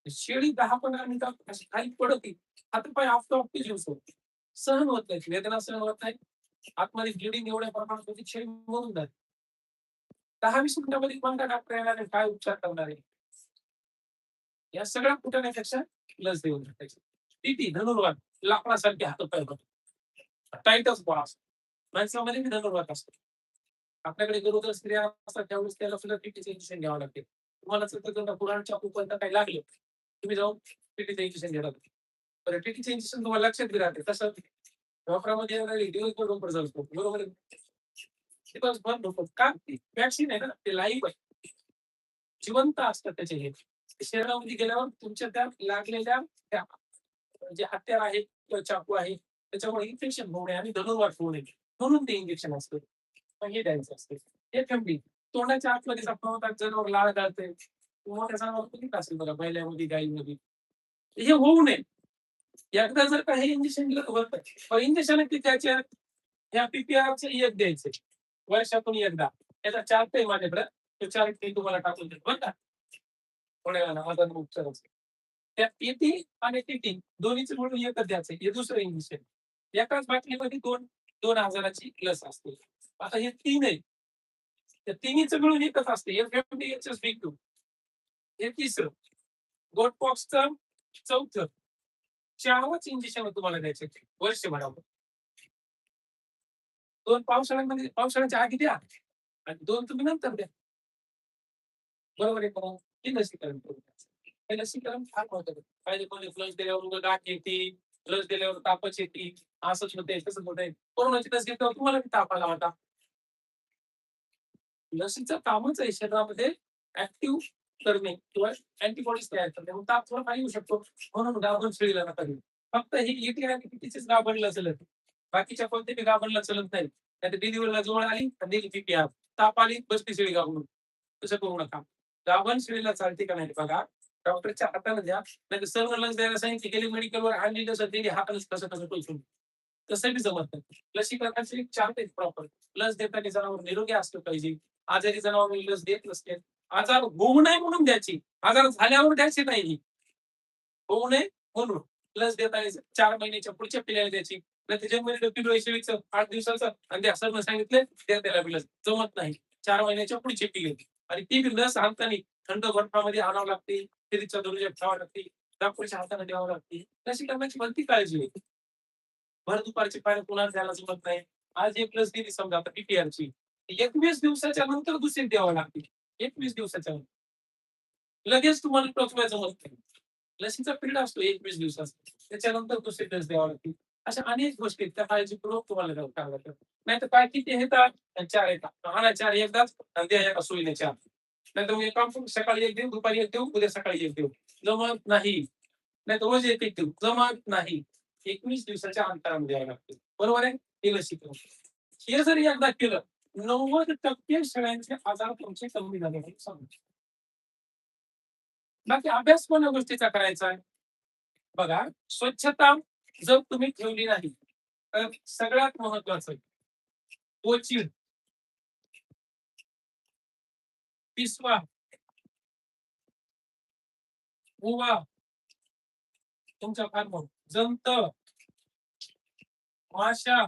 शेळी 10-15 मिनिटात अशी खाली पडते. हातपाय आपटो-आपटी जीव सोडते. सहन होत नाही. वेदना सहन होत नाही. आतमध्ये ब्लिडिंग एवढ्या प्रमाणात होती, शेळी मरून जाते. 10-20 मिनिटांमध्ये कोणता डॉक्टर येणार आहे, काय उपचार करणार आहे? या सगळ्या फुटण्यापेक्षा लस देऊन टाकायची. टीटी धनुर्वात लाकडासारखे हातपाय बघा. टाईटच बॉल असतो. माणसामध्ये बी धनुर्वात असतो. आपल्याकडे गरोदर स्त्रिया असतात त्यावेळेस त्याला सुद्धा टीटीचं इंजेक्शन घ्यावं लागते. तुम्हाला जर कुराडच्या कुपंता काही लागलं, तुम्ही जाऊन टीटीचं इंजेक्शन घ्यायला लागते. बरं टीटीचं इंजेक्शन तुम्हाला लक्षात बी राहते. तसं डॉक्टरांमध्ये दिवसभर डोंपर चालतो. बरोबर आहे. दिवसभर डोकं का? वॅक्सिन आहे ना, ते लाईव्ह आहे. जिवंत असतात त्याचे हे. शरीरामध्ये गेल्यावर तुमच्या त्या लागलेल्या त्या जे हत्यार आहे किंवा चाकू आहे त्याच्यामुळे इन्फेक्शन होऊ नये आणि धनुर्वात होऊ नये म्हणून ते इंजेक्शन असतं. मग हे द्यायचं असते. एफएमडी तोंडाच्या आतमध्ये जखमा जनावर लाळ घालते. मोठ्या जनावर किती असेल बघा बैलामध्ये गाईमध्ये. हे होऊ नये. एकदा जर का हे इंजेक्शन दिलं तर होत नाही. पण इंजेक्शन किती द्यायचे? ह्या पीपीआरचं एक द्यायचं वर्षातून एकदा. याचा चार्ट आहे माझ्याकडे. तो चार्ट मी तुम्हाला टाकून देतो बरं का. थोड्या वेळानं माझा उपचार असतो. त्या टीटी आणि टीटी दोन्हीचं मिळून एकच द्यायचं. हे दुसरं इंजेक्शन. एकाच बाटलीमध्ये 2,000ची लस असते. आता हे 3 आहे. त्या तिन्हीचं मिळून एकच असते. FMD HSV2. हे तिसरं. गोटपॉक्सचं चौथं. 4च इंजेक्शन तुम्हाला द्यायचे वर्षभरावर. 2 पावसाळ्याच्या आधी द्या आणि 2 तुम्ही नंतर द्या. बरोबर आहे का? हे लसीकरण करून द्यायचं. हे लसीकरण फार महत्वाचं आहे. पाहिजे कोणी लस दिल्यावर गाठ येते, लस दिल्यावर तापच येते, असंच होतंय, तसंच होतंय. कोरोनाची लस घेतल्यावर तुम्हाला बी ताप आला होता. लसीचं कामच आहे शरीरामध्ये ऍक्टिव्ह करणे किंवा अँटीबॉडीज तयार करणे. मग ताप थोडा येऊ शकतो. म्हणून गाभण शेळीला नका देऊ. फक्त ही ET आणि TTचीच गाभणला चलत. बाकीच्या कोणत्याही गाभणला चलत नाही. नाहीतर डिलिव्हरीला जवळ आली आणि दिली PPR. ताप आली, बसली शेळी गाभण. तसं करू नका. गाभण शेळीला चालते का नाही बघा. डॉक्टरच्या हाताने द्या. नाहीतर सर्व लस द्यायला सांगितली गेली मेडिकलवर आणली लस दिली हातानेच कसं कसं टोचून. तसं बी जमत नाही. लसीकरणाचे एक चार्ट आहेत प्रॉपर. लस देताना जनावर निरोगी असलं पाहिजे. आजारी जनावर लस देत नसते. आजार होऊ नये म्हणून द्यायची. आजार झाल्यावर द्यायची नाही. होऊ नये म्हणून लस देताना 4 महिन्याच्या पुढच्या पिल्ल्याला द्यायची. नाही जन्मलेलं पिल्लू आहे शेळीचं 8 दिवसाचं आणि त्या सरनं सांगितलं त्याला बी लस जमत नाही. 4 महिन्याच्या पुढची पिल्ले आणि ती बी लस आणताना थंड बर्फामध्ये आणावं लागते. फ्रीजच्या दर्जात ठेवावं लागते. डॉक्टरच्या हाताने द्यावं लागते. लसीकरणाची भलती काळजी आहे. भर दुपारची पाणी पुन्हा द्यायला जमत नाही. आज एक लस दिली समजा आता PPRची. 21 दिवसाच्या नंतर दुसरी द्यावं लागते. 21 दिवसाच्या नंतर. लगेच तुम्हाला टोचवायला जमत नाही. लसीचा पिरियड असतो 21 दिवसाचा. त्याच्यानंतर दुसरी लस द्यावी लागते. अशा अनेक गोष्टी त्या काळजीपूर्वक तुम्हाला द्यावं लागतं. नाहीतर काय किती येतात? 4 येतात. आणा 4 एकदाच आणि द्या एका सोयीने 4. नाहीतर मग काम सकाळी 1 देऊ, दुपारी 1 देऊ, उद्या सकाळी 1 देऊ. जमत नाही. नाहीतर रोज 1 देऊ. जमत नाही. 21 दिवसाच्या अंतराने द्यावं लागतं. बरोबर आहे? हे लसीकरण. हे जर एकदा केलं 90% सगळ्यांचे आजार तुमचे कमी झाले म्हणून सांगतो. बाकी अभ्यास कोणत्या गोष्टीचा करायचा आहे? बघा, स्वच्छता जर तुम्ही ठेवली नाही, तर सगळ्यात महत्वाचं पोचीड, पिसवा, उवा, तुमच्या फार्म जंत, माशा,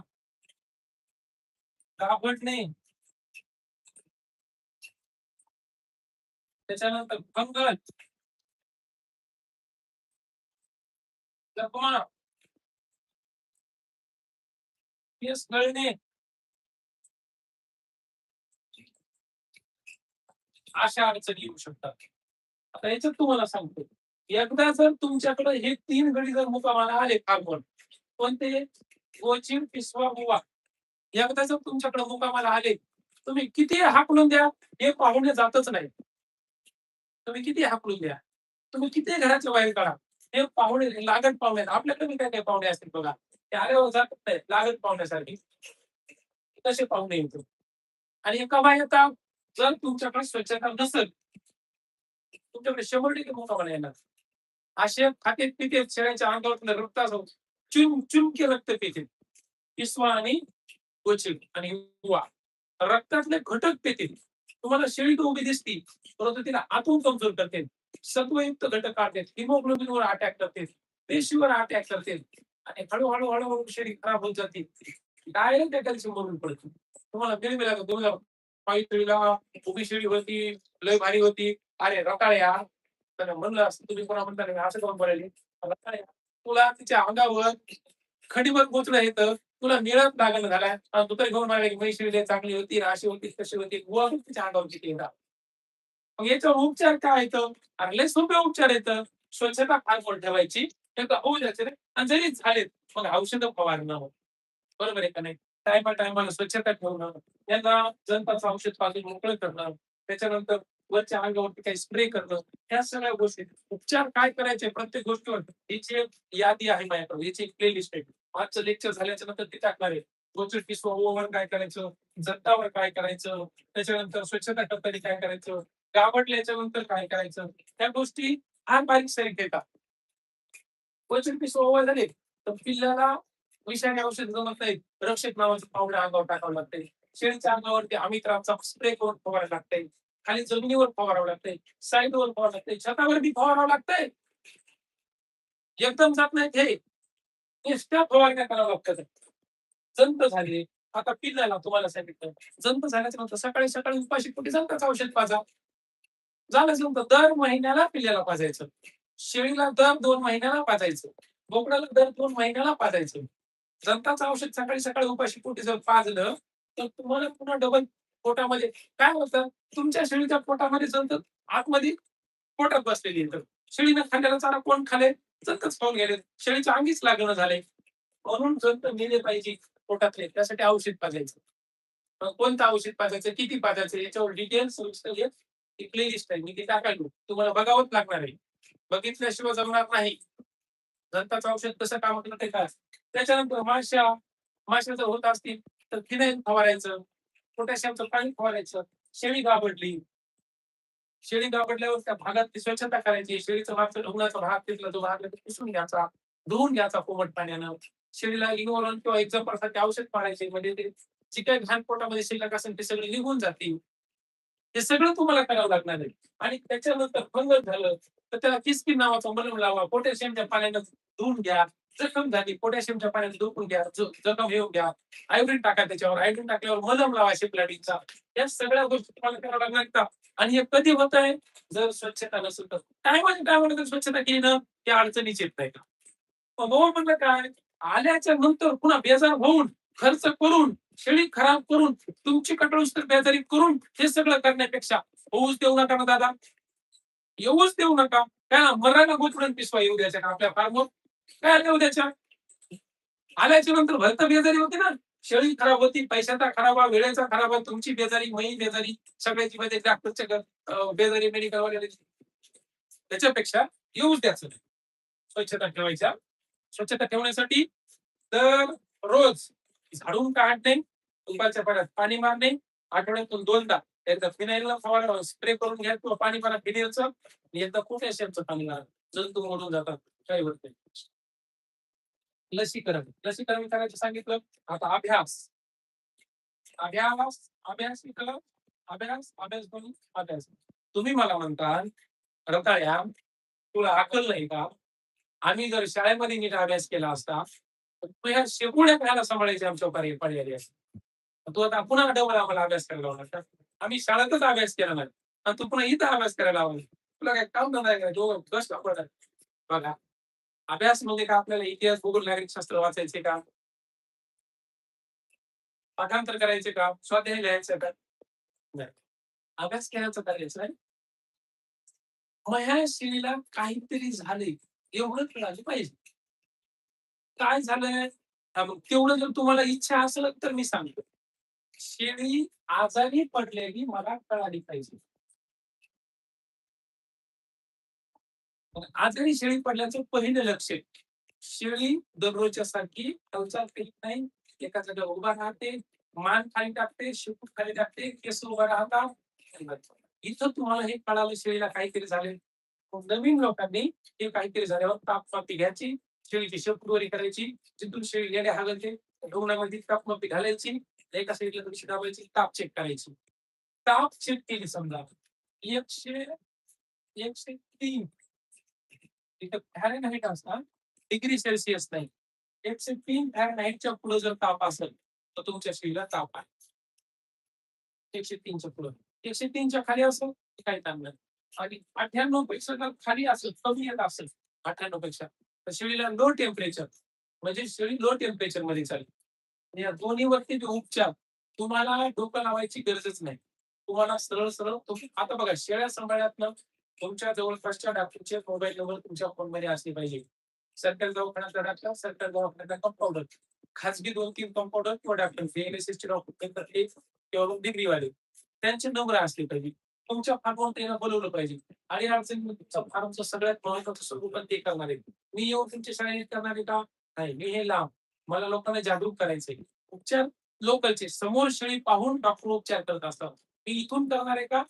गाभटणे, त्याच्यानंतर फंगल, जखमा, केस गळणे, अशा अडचणी येऊ शकतात. आता याच्यात तुम्हाला सांगतो, एकदा जर तुमच्याकडे हे 3 गडी जर मुकामाला आले फार्मवर, कोणते? गोचिड, पिसवा, उवा. एकदा जर तुमच्याकडे मुकामाला आले, तुम्ही किती हाकलून द्या, हे पाहुणे जातच नाही. तुम्ही किती हाकलून द्या, तुम्ही किती घराच्या बाहेर काढा, हे पाहुणे लागत पाहुणे आपल्याकडे काय काय पाहुणे असतील बघा, ते आल्यावर जात नाही लागत पाहुण्यासारखी तसे पाहुणे येतो. आणि एका येतात जर तुमच्याकडे स्वच्छता नसेल, तुमच्याकडे 100% मुकामाला येणार. असे खाते पिते शेळ्यांच्या अंगावर रक्त असो चुमके रक्त पिते पिसवा आणि गोचिड आणि उवा रक्तातले घटक पेतील. तुम्हाला शेळी तर उभी दिसती, परंतु तिला आतून कमजोर करते. सत्वयुक्त घटक काढतात, हिमोग्लोबिनवर अटॅक करते, पेशीवर अटॅक करते आणि हळूहळू हळूहळू शरीर खराब होत जाते. डायरेक्ट त्या कॅल्शियम मरून पडतो. तुम्हाला फिल्म लागत तुम्हाला पायी पिढीला उभी शिडी होती, लय भारी होती. अरे रताळ्या तर म्हणलं असतं तुम्ही कोणा म्हणता नाही, असं करून बोलायले. रताळ्या तुला तिच्या अंगावर खडीवर पोचलं येतं, तुला मिळत लागण झालाय आणि तू तरी घेऊन मागे म्हैशी लय चांगली होती, अशी होती, तशी होती, वर तिच्या अंगावरची ती मग याच्यावर उपचार काय येतं? अरे लय सोपे उपचार येतं. स्वच्छता फार मोठी ठेवायची. ते तर होऊ द्यायचे रे आणि जरी झालेत, मग औषधं फवारणं. बरोबर आहे का नाही? टायमा-टायमाला स्वच्छता ठेवणं, त्यांना जंताचं औषध पाजून मोकळं करणं, त्याच्यानंतर वरच्या अंगावरती काही स्प्रे करणं, ह्या सगळ्या गोष्टी. उपचार काय करायचे प्रत्येक गोष्टीवर याची एक यादी आहे माझ्याकडे. याची एक प्लेलिस्ट आहे. आजचं लेक्चर झाल्याच्या नंतर ते टाकणार आहे. गोचर ओव्हर काय करायचं, जंतावर काय करायचं, त्याच्यानंतर स्वच्छता करताना काय करायचं, गावटल्याच्या नंतर काय करायचं, त्या गोष्टी फार बारीक-सारीक येतात. क्वचित पिसं ओव्हर झाले, तर पिल्लाला विषारी औषध जमत नाहीत. रक्षक नावाचं पावडर अंगावर टाकावं लागतंय. शेळीच्या अंगावरती अमित्राचा स्प्रे करून फवारायला लागतंय. खाली जमिनीवर फवारावं लागतंय. साईडवर फवारावं लागतंय. छतावर बी फवारावं लागतंय. एकदम जात नाहीत हे. नुसत्या फवारण्या कराव्या लागतात. जंत झाले, आता पिल्लाला तुम्हाला सांगितलं. जंत झाल्याच्या नंतर सकाळी सकाळी उपाशी पोटी जंताचं औषध पाजा. झालंच नव्हतं. दर महिन्याला पिल्लाला पाजायचं. शेळीला दर 2 महिन्याला पाजायचं. बोकडाला दर 2 महिन्याला पाजायचं. जंताचं औषध सकाळी सकाळी उपाशी पोटी जर पाजलं, तर तुम्हाला पुन्हा डबल पोटामध्ये काय होतं, तुमच्या शेळीच्या पोटामध्ये जंत आतमध्ये पोटात बसलेली आहे. शेळीनं खाल्लेला चारा कोण खाल्ले? जंतच खाऊन गेले. शेळीच्या अंगीच लागणं झालंय. म्हणून जंत मेले पाहिजे पोटातले. त्यासाठी औषध पाजायचं. कोणतं औषध पाजायचं, किती पाजायचं याच्यावर डिटेल्स सविस्तर एक प्लेलिस्ट आहे. मी ती टाकायलो. तुम्हाला बघावंच लागणार आहे. बघितल्याशिवाय जमणार नाही. दंताचं औषध कसं काम करतं ते काय. त्याच्यानंतर माश्या जर होत असतील तर फिनाईल फवारायचं, पोटॅशियमचं पाणी फवारायचं. शेळी गाभडली, शेळी गाभडल्यावर त्या भागात स्वच्छता करायची. शेळीचं मागचं ढोंगणाचा भाग तिथला जो भाग आहे तो पुसून घ्यायचा, धुवून घ्यायचा कोमट पाण्यानं. शेळीला इनोव्हरन किंवा एक्झाम्पलसाठी औषध पाडायचे म्हणजे ते जी काही घाण पोटामध्ये शिल्लक असेल ते सगळे निघून जातील. हे सगळं तुम्हाला करावं लागणार आहे. आणि त्याच्यानंतर फंगस झालं तर त्याला किस्किन नावाचा मलम लावा. पोटॅशियमच्या पाण्यानं धुवून घ्या. जखम झाली पोटॅशियमच्या पाण्याने धुवून घ्या. जखम येऊ घ्या. आयोडीन टाका त्याच्यावर. आयोडीन टाकल्यावर मलम लावा शिपलाडीचा. या सगळ्या गोष्टी तुम्हाला कराव्या लागणार आहेत. आणि हे कधी होत आहे? जर स्वच्छता नसेल तर. टायमाला जर स्वच्छता केली ना, त्या अडचणीच येत नाही. हो म्हणलं काय? आल्याच्या नंतर पुन्हा बेजार होऊन, खर्च करून, शेळी खराब करून, तुमची कटळूस बेजारी करून हे सगळं करण्यापेक्षा होऊच देऊ नका ना दादा. येऊच देऊ नका. काय मरायला गोचडून पिसवा येऊ द्यायच्या का आपल्या फार्मवर? काय येऊ द्यायच्या? आल्याच्या नंतर भलतं बेजारी होती ना. शेळी खराब होती, पैशाचा खराबा, वेळेचा खराबा, तुमची बेजारी, मही बेजारी, सगळ्याची बेजारी, डॉक्टरच्या बेजारी, मेडिकल वाले त्याच्यापेक्षा येऊच द्यायचं. स्वच्छता ठेवायच्या. स्वच्छता ठेवण्यासाठी तर रोज झाडून काढणे, दुपारच्या पाण्यात पाणी मारणे, आठवड्यातून 2दा एकदा फिनाईलला फवारा स्प्रे करून घ्या किंवा पाणी मारा फिनाईलचं आणि एकदा पोटॅशियमचं पाणी मारा. जंतू मरून जातात. काही होत नाही. लसीकरण. लसीकरण करायचं सांगितलं. आता अभ्यास. अभ्यास, अभ्यास केलं. अभ्यास करून अभ्यास. तुम्ही मला म्हणताल, रताळ्या तुला अक्कल नाही का? आम्ही जर शाळेमध्ये नीट अभ्यास केला असता, तर तू ह्या शेपुड्या खायला सांभाळायची आमच्या पर्यायी असते. तू आता पुन्हा डबल आम्हाला अभ्यास करायला लावणार का? आम्ही शाळेतच अभ्यास केला नाही. आणि तू पुन्हा इथं अभ्यास करायला लावणार. तुला काय काम धंदा आहे का? दोघं बस पडतात. बघा, अभ्यास म्हणजे का आपल्याला इतिहास, भूगोल, नागरिकशास्त्र वाचायचे का? पाठांतर करायचे का? स्वाध्याय लिहायचं का? नाही. अभ्यास केल्याचं करायचं आहे. मग ह्या शेळीला काहीतरी झालंय एवढं कळालं पाहिजे. काय झालंय? मग तेवढं जर तुम्हाला इच्छा असेल तर मी सांगतो. शेळी आजारी पडलेली मला कळाली पाहिजे. मग आजारी शेळी पडल्याचं पहिलं लक्षण. शेळी दररोजच्या सारखी हालचाल करीत नाही. एका जागेवर उभा राहते, मान खाली टाकते, शेपूट खाली टाकते, केस उभा राहतात. इथं तुम्हाला हे कळालं शेळीला काहीतरी झालंय. मग नवीन लोकांनी हे काहीतरी झाल्यावर तापमापी घ्यायची, शेळीची शेपूटवरी करायची, जिथून शेळी गेल्या हालते ढोंगणामध्ये तापमापी घालायची, एका साईडला थोडीशी दाबायची, ताप चेक करायची. ताप चेक केली समजा 100 103 इथं फॅरेनहाइट असणार, डिग्री सेल्सिअस नाही. 103 फॅरेनहाइटच्या पुढे जर ताप असेल तर तुमच्या शरीराला ताप आहे. 103च्या पुढे, 103च्या खाली असेल तर काही ताप नाही. आणि 98 पेक्षा जर खाली असेल, कमी येत असेल 98 पेक्षा, तर शेळीला लो टेम्परेचर, म्हणजे शेळी लो टेम्परेचर मध्ये चालेल. या दोन्हीवरती जे उपचार, तुम्हाला डोकं लावायची गरजच नाही. तुम्हाला सरळ सरळ तुम्ही आता बघा, शेळ्या सांभाळण्यातनं तुमच्या जवळपासच्या डॉक्टरचे मोबाईल नंबर तुमच्या फोनमध्ये असले पाहिजे. सरकारी दवाखान्याचा डॉक्टर, सरकारी दवाखान्याचा कंपाऊंडर, खाजगी 2-3 कंपाऊंडर किंवा डॉक्टर, VLSS चे डॉक्टर किंवा मग डिग्रीवाले, त्यांचे नंबर असले पाहिजे. तुमच्या फार्मवर त्यांना बोलवलं पाहिजे. आणि अडचणी तुमच्या फार्मचं सगळ्यात महत्वाचं स्वरूप ते करणार आहे. मी येऊन तुमच्या शाळेत करणार आहे का? नाही, मी हे लांब. मला लोकांना जागरूक करायचंय. उपचार लोकलचे समोर शेळी पाहून डॉक्टर उपचार करत असतात. मी इथून करणार आहे का?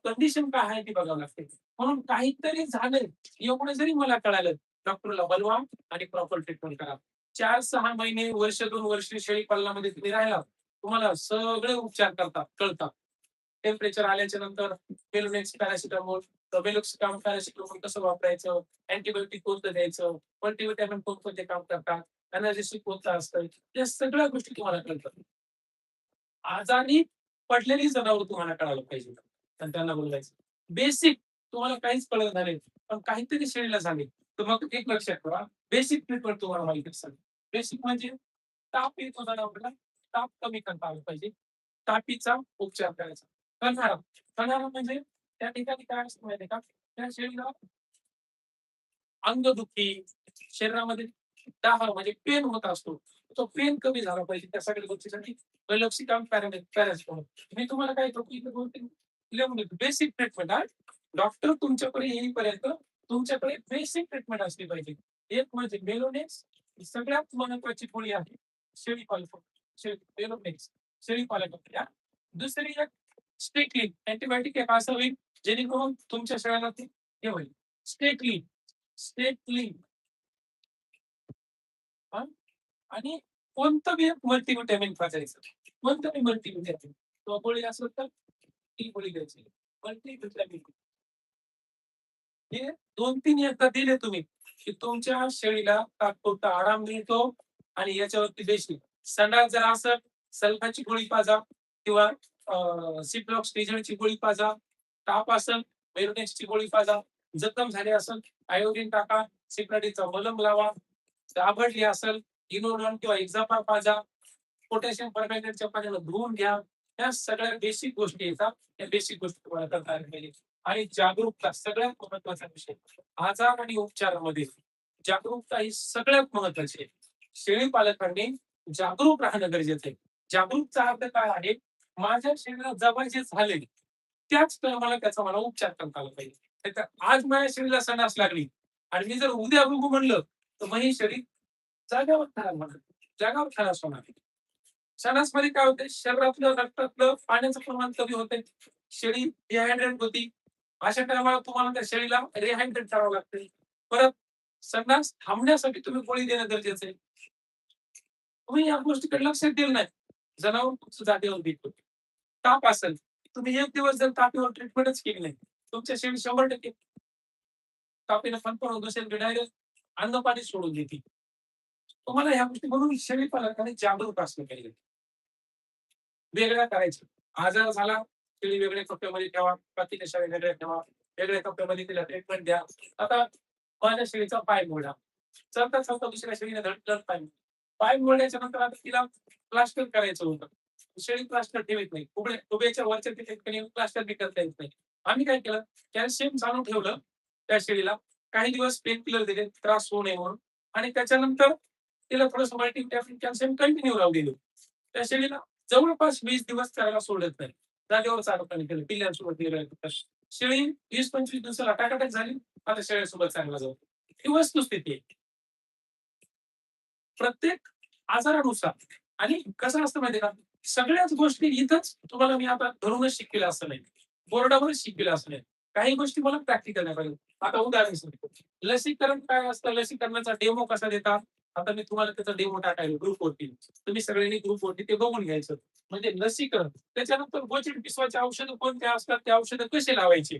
कंडिशन काय आहे ती बघावं लागते. म्हणून काहीतरी झालंय एवढं जरी मला कळालं, डॉक्टरला बोलवा आणि प्रॉपर ट्रीटमेंट करा. 4-6 महिने, वर्ष, 2 वर्ष शेळी पालनामध्ये तुम्ही राहिला, तुम्हाला सगळे उपचार करतात, कळतात. टेम्परेचर आल्याच्या नंतर बेलोनेक्स पॅरासिटामॉल, बेलोक्सिकाम पॅरासिटामॉल कसं वापरायचं, अँटीबायोटिक कोणतं द्यायचं, मल्टीव्हिटॅमिन कोणतं ते काम करतात, एनर्जेटिक कोणतं असतं, या सगळ्या गोष्टी तुम्हाला कळतात. आजारी पडलेली जनावर तुम्हाला कळायला पाहिजे आणि त्यांना बोलायचं. बेसिक तुम्हाला काहीच कळत नाही, पण काहीतरी शेळीला झाले, तर मग एक लक्षात ठेवा, बेसिक ट्रीटमेंट तुम्हाला माहिती असेल. बेसिक म्हणजे ताप येतो जनावराला, ताप कमी करता आला पाहिजे. तापीचा उपचार करायचा. कणारा, कणारा म्हणजे त्या ठिकाणी काय असतं माहिती आहे का? त्या शेळीला अंगदुखी, शरीरामध्ये दाह म्हणजे पेन होत असतो. तो पेन कमी झाला पाहिजे त्या सगळ्या गोष्टीसाठी लसीकाम पॅरासिटामॉल. मी तुम्हाला काय करतो, इथे 2-3 लिहून देतो. बेसिक ट्रीटमेंट हा. डॉक्टर तुमच्याकडे येईपर्यंत तुमच्याकडे बेसिक ट्रीटमेंट असली पाहिजे. एक म्हणजे मेलोनेक्स, सगळ्यात महत्वाची गोळी आहे शेळीपालन, मेलोनेक्स शेळीपालनामध्ये. दुसरी एक स्टेटलिन अँटीबायोटिक एक असावी जेणेकरून तुमच्या शरीराला ते हे होईल. स्टेटलिन, स्टेटलिन हा. आणि कोणतं बी एक मल्टीव्हिटॅमिन वाचायचं. कोणतं बी मल्टीव्हिटॅमिन किंवा गोळी असेल तर ती गोळी घ्यायची. मल्टीव्हिटॅमिन हे 2-3 एकदा दिले तुम्ही की तुमच्या शेळीला तात्पुरता आराम मिळतो. आणि याच्यावरती बेसिक संडास जर असेल, सल्फाची गोळी पाजा किंवा सिप्रोक्सिजनची गोळी पाजा. ताप असेल, मेलोनेक्सची गोळी पाजा. जखम झाली असेल, आयोडीन टाका, सिप्राडीचा मलम लावा. दाभडली असेल, इनोडॉन किंवा एक्झापा पाजा. पोटॅशियम परमॅंगनेटच्या पाण्याला धुवून घ्या. या सगळ्या बेसिक गोष्टी येतात. या बेसिक गोष्टी तुम्हाला करता आल्या पाहिजे. आणि जागरूकता सगळ्यात महत्वाचा विषय. आजार आणि उपचारामध्ये जागरूकता ही सगळ्यात महत्वाची आहे. शेळी पालकांनी जागरूक राहणं गरजेचं आहे. जागरूकचा अर्थ काय आहे? माझ्या शरीरात जेव्हा जे झाले त्याच मला त्याचा मला उपचार करता आला पाहिजे. नाहीतर आज माझ्या शरीराला सणास लागली आणि मी जर उद्या बघू म्हणलं तर मग हे शरीर जाग्यावर खराब होणार, जागावर खलास होणार. सणासमध्ये काय होते? शरीरातलं रक्तातलं पाण्याचं प्रमाण कमी होते. शेळी डिहायड्रेट होती. अशा टायमाला तुम्हाला त्या शेळीला रिहायड्रेट करावं लागते. परत संडास थांबण्यासाठी तुम्ही गोळी देणं गरजेचं आहे. तुम्ही या गोष्टीकडे लक्ष दिलं नाही, जनावर तुमचं जागेवर भेटतो. ताप असेल, तुम्ही एक दिवस जर तापावर ट्रीटमेंटच केली नाही, तुमच्या शेळी 100% तापीनं फणफणून बसेल, डायरेक्ट अन्न पाणी सोडून देतील. तुम्हाला ह्या गोष्टी म्हणून शेळी पालकांनी जागरूक असलं पाहिजे. वेगळ्या करायचं. आजार झाला, शेळी वेगळ्या कप्प्यामध्ये ठेवा, बाकीच्या शेळ्या वेगळ्या ठेवा, वेगळ्या कप्प्यामध्ये तिला ट्रीटमेंट द्या. आता माझ्या शेळीचा पाय मोडला. चलता चलता दुसऱ्या शेळीने धडकन पाय मोडला. पाय मोडल्याच्या नंतर आता तिला प्लास्टर करायचं होतं. शेळी प्लास्टर ठेवत नाही. उभ्याच्या वरच्या ठिकाणी प्लास्टर बी करता येत नाही. आम्ही काय केलं, कॅल्शियम चालू ठेवलं त्या शेळीला. काही दिवस पेन किलर दिले त्रास होऊ नये म्हणून. आणि त्याच्यानंतर तिला थोडंसं मल्टीव्हिटॅमिन कॅल्शियम कंटिन्यू राहू दिलं. त्या शेळीला जवळपास 20 दिवस करायला सोडत नाही. जागेवर चालवताना केलं, पिल्लांसोबत गेलं. शेळी 20-25 दिवसाला टाकाटाक झाली, आता शेळ्यासोबत चांगला जाऊ. ही वस्तुस्थिती आहे. प्रत्येक आजारानुसार. आणि कसं असतं माहितीये का, सगळ्याच गोष्टी इथंच तुम्हाला मी आता धरूनच शिकविलं असं नाही, बोर्डावरच शिकविलं असं नाही. काही गोष्टी मला प्रॅक्टिकल नाही पाहिजे. आता उदाहरण सांगतो, लसीकरण काय असतं, लसीकरणाचा डेमो कसा देतात. आता मी तुम्हाला त्याचा डेमो टाकायला ग्रुपवरती, तुम्ही सगळ्यांनी ग्रुपवरती ते बघून घ्यायचं. म्हणजे लसीकरण, त्याच्यानंतर गोचिड पिसवाचे औषधं कोणते असतात, ते औषधं कसे लावायचे,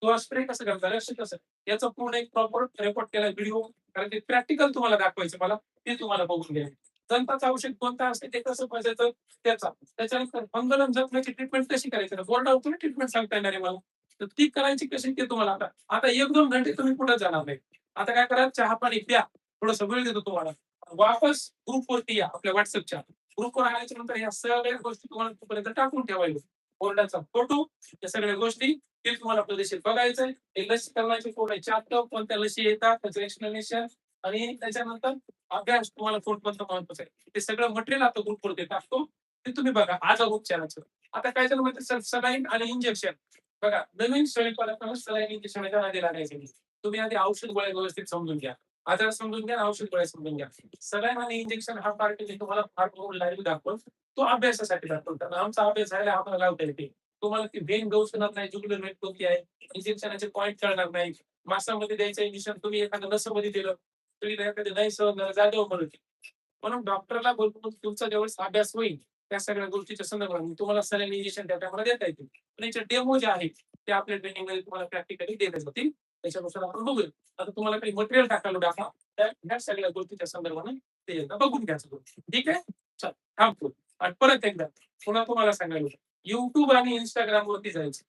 किंवा स्प्रे कसं करता, रश कसं, याचा पूर्ण एक प्रॉपर रेकॉर्ड केला व्हिडिओ. कारण ते प्रॅक्टिकल तुम्हाला दाखवायचं मला, ते तुम्हाला बघून घ्यायचं. दंताचं औषध कोणतं असते ते कसं पाजायचं त्याचा. त्याच्यानंतर फंगल जखमेची ट्रीटमेंट कशी करायची ना, बोर्डावर ट्रीटमेंट सांगता येणार आहे मला. तर ती करायची कशी ते तुम्हाला आता आता 1-2 घंटे तुम्ही पुढे जाणार नाही. आता काय करा, चहा पाणी प्या. थोडासा वेळ देतो तुम्हाला. वापस ग्रुपवरती या आपल्या WhatsAppच्या. ग्रुपवर आल्याच्या नंतर या सगळ्या गोष्टी तुम्हाला तिथपर्यंत टाकून ठेवायला. बोर्डाचा फोटो, या सगळ्या गोष्टी ते तुम्हाला पद्धतशीर बघायचंय. हे लसीकरणाचे कोड आहे चार्ट, कोणत्या लसी येतात, त्याचं एक्सप्लेनेशन आणि त्याच्यानंतर अभ्यास तुम्हाला कोणतं महत्वाचं आहे. ते सगळं मटेरियल आता ग्रुपवरती टाकतो. ते तुम्ही बघा आज उपचाराचं. आता काय झालं माहिती सर, सलाईन आणि इंजेक्शन. बघा नवीन शरीर सलाईन इंजेक्शनच्या नादी लागायचं नाही. तुम्ही आधी औषध गोळ्या व्यवस्थित समजून घ्या. आजार समजून घ्या, औषध गोळ्या समजून घ्या. सलाईन आणि इंजेक्शन हा पार्ट मी तुम्हाला फार लाईव्ह दाखवून तो अभ्यासासाठी दाखवतो. आमचा अभ्यास झाला आम्हाला लावता येते. तुम्हाला ती वेन गवसणार नाही, जुगुलर वेन कोणती आहे, इंजेक्शनाचे पॉईंट कळणार नाही. मासामध्ये द्यायचं इंजेक्शन तुम्ही एखाद्या नसमध्ये दिलं, तुम्ही एखाद्या नाही सहन झालं, जागेवर म्हणून. म्हणून डॉक्टरला बोलून तुमचा ज्यावेळेस अभ्यास होईल त्या सगळ्या गोष्टीच्या संदर्भात तुम्हाला सलाईन इंजेक्शन त्या टायमाला देता येतील. पण याचे डेमो जे आहेत ते आपल्या ट्रेनिंगमध्ये तुम्हाला प्रॅक्टिकली देण्यात जातील. त्याच्यानुसार आपण बघूया. आता तुम्हाला काही मटेरियल टाकायला टाका, त्या ह्या सगळ्या गोष्टीच्या संदर्भाने ते एकदा बघून घ्यायचं. ठीक आहे, चल थांबतो. आणि परत एकदा पुन्हा तुम्हाला सांगायला YouTube आणि Instagram वरती जायचं.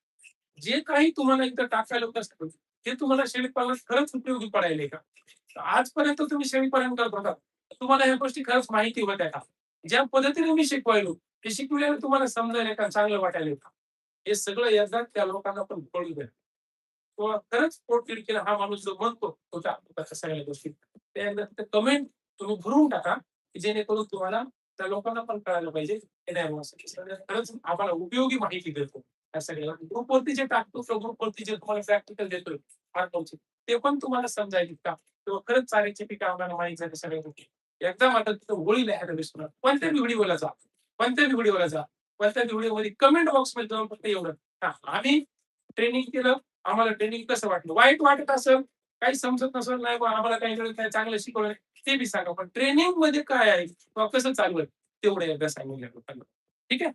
जे काही तुम्हाला इथं टाकायला होत असतं ते तुम्हाला शेळीपालनात खरंच उपयोगी पडायले का? आजपर्यंत तुम्ही शेळीपालन करत होता, तुम्हाला ह्या गोष्टी खरंच माहिती होत्या का? ज्या पद्धतीने मी शिकवायलो ते शिकवलेलं तुम्हाला समजायला का, चांगलं वाटायला का? हे सगळं एकदा त्या लोकांना पण कळू द्या. किंवा खरंच पोटतिडकीला हा माणूस जो म्हणतो होता सगळ्या गोष्टी, त्या एकदा तिथे कमेंट तुम्ही भरून टाका, की जेणेकरून तुम्हाला त्या लोकांना पण कळायला पाहिजे. हे नाही खरंच आम्हाला उपयोगी माहिती देतो. त्या सगळ्या ग्रुपवरती जे टाकतो किंवा ग्रुपवरती जे तुम्हाला प्रॅक्टिकल देतोय आठवचे, ते पण तुम्हाला समजायचे का? किंवा खरंच चाऱ्याची पिकं आम्हाला माहिती झाली सगळ्या गोष्टी. एकदा मात्र तिथं होळी लिहायला विसरू नका. कोणत्याही व्हिडिओला जा, कोणत्याही व्हिडिओला जा, कोणत्याही व्हिडिओमध्ये कमेंट बॉक्समध्ये जाऊन फक्त एवढं, हा आम्ही ट्रेनिंग केलं, आम्हाला ट्रेनिंग कसं वाटलं, वाईट वाटत असेल, काही समजत नसेल, नाही बा आम्हाला काही काय चांगलं शिकवलं ते बी सांगा. पण ट्रेनिंग मध्ये काय आहे किंवा कसं चालू आहे तेवढं एकदा सांगून द्या लोकांना. ठीक आहे.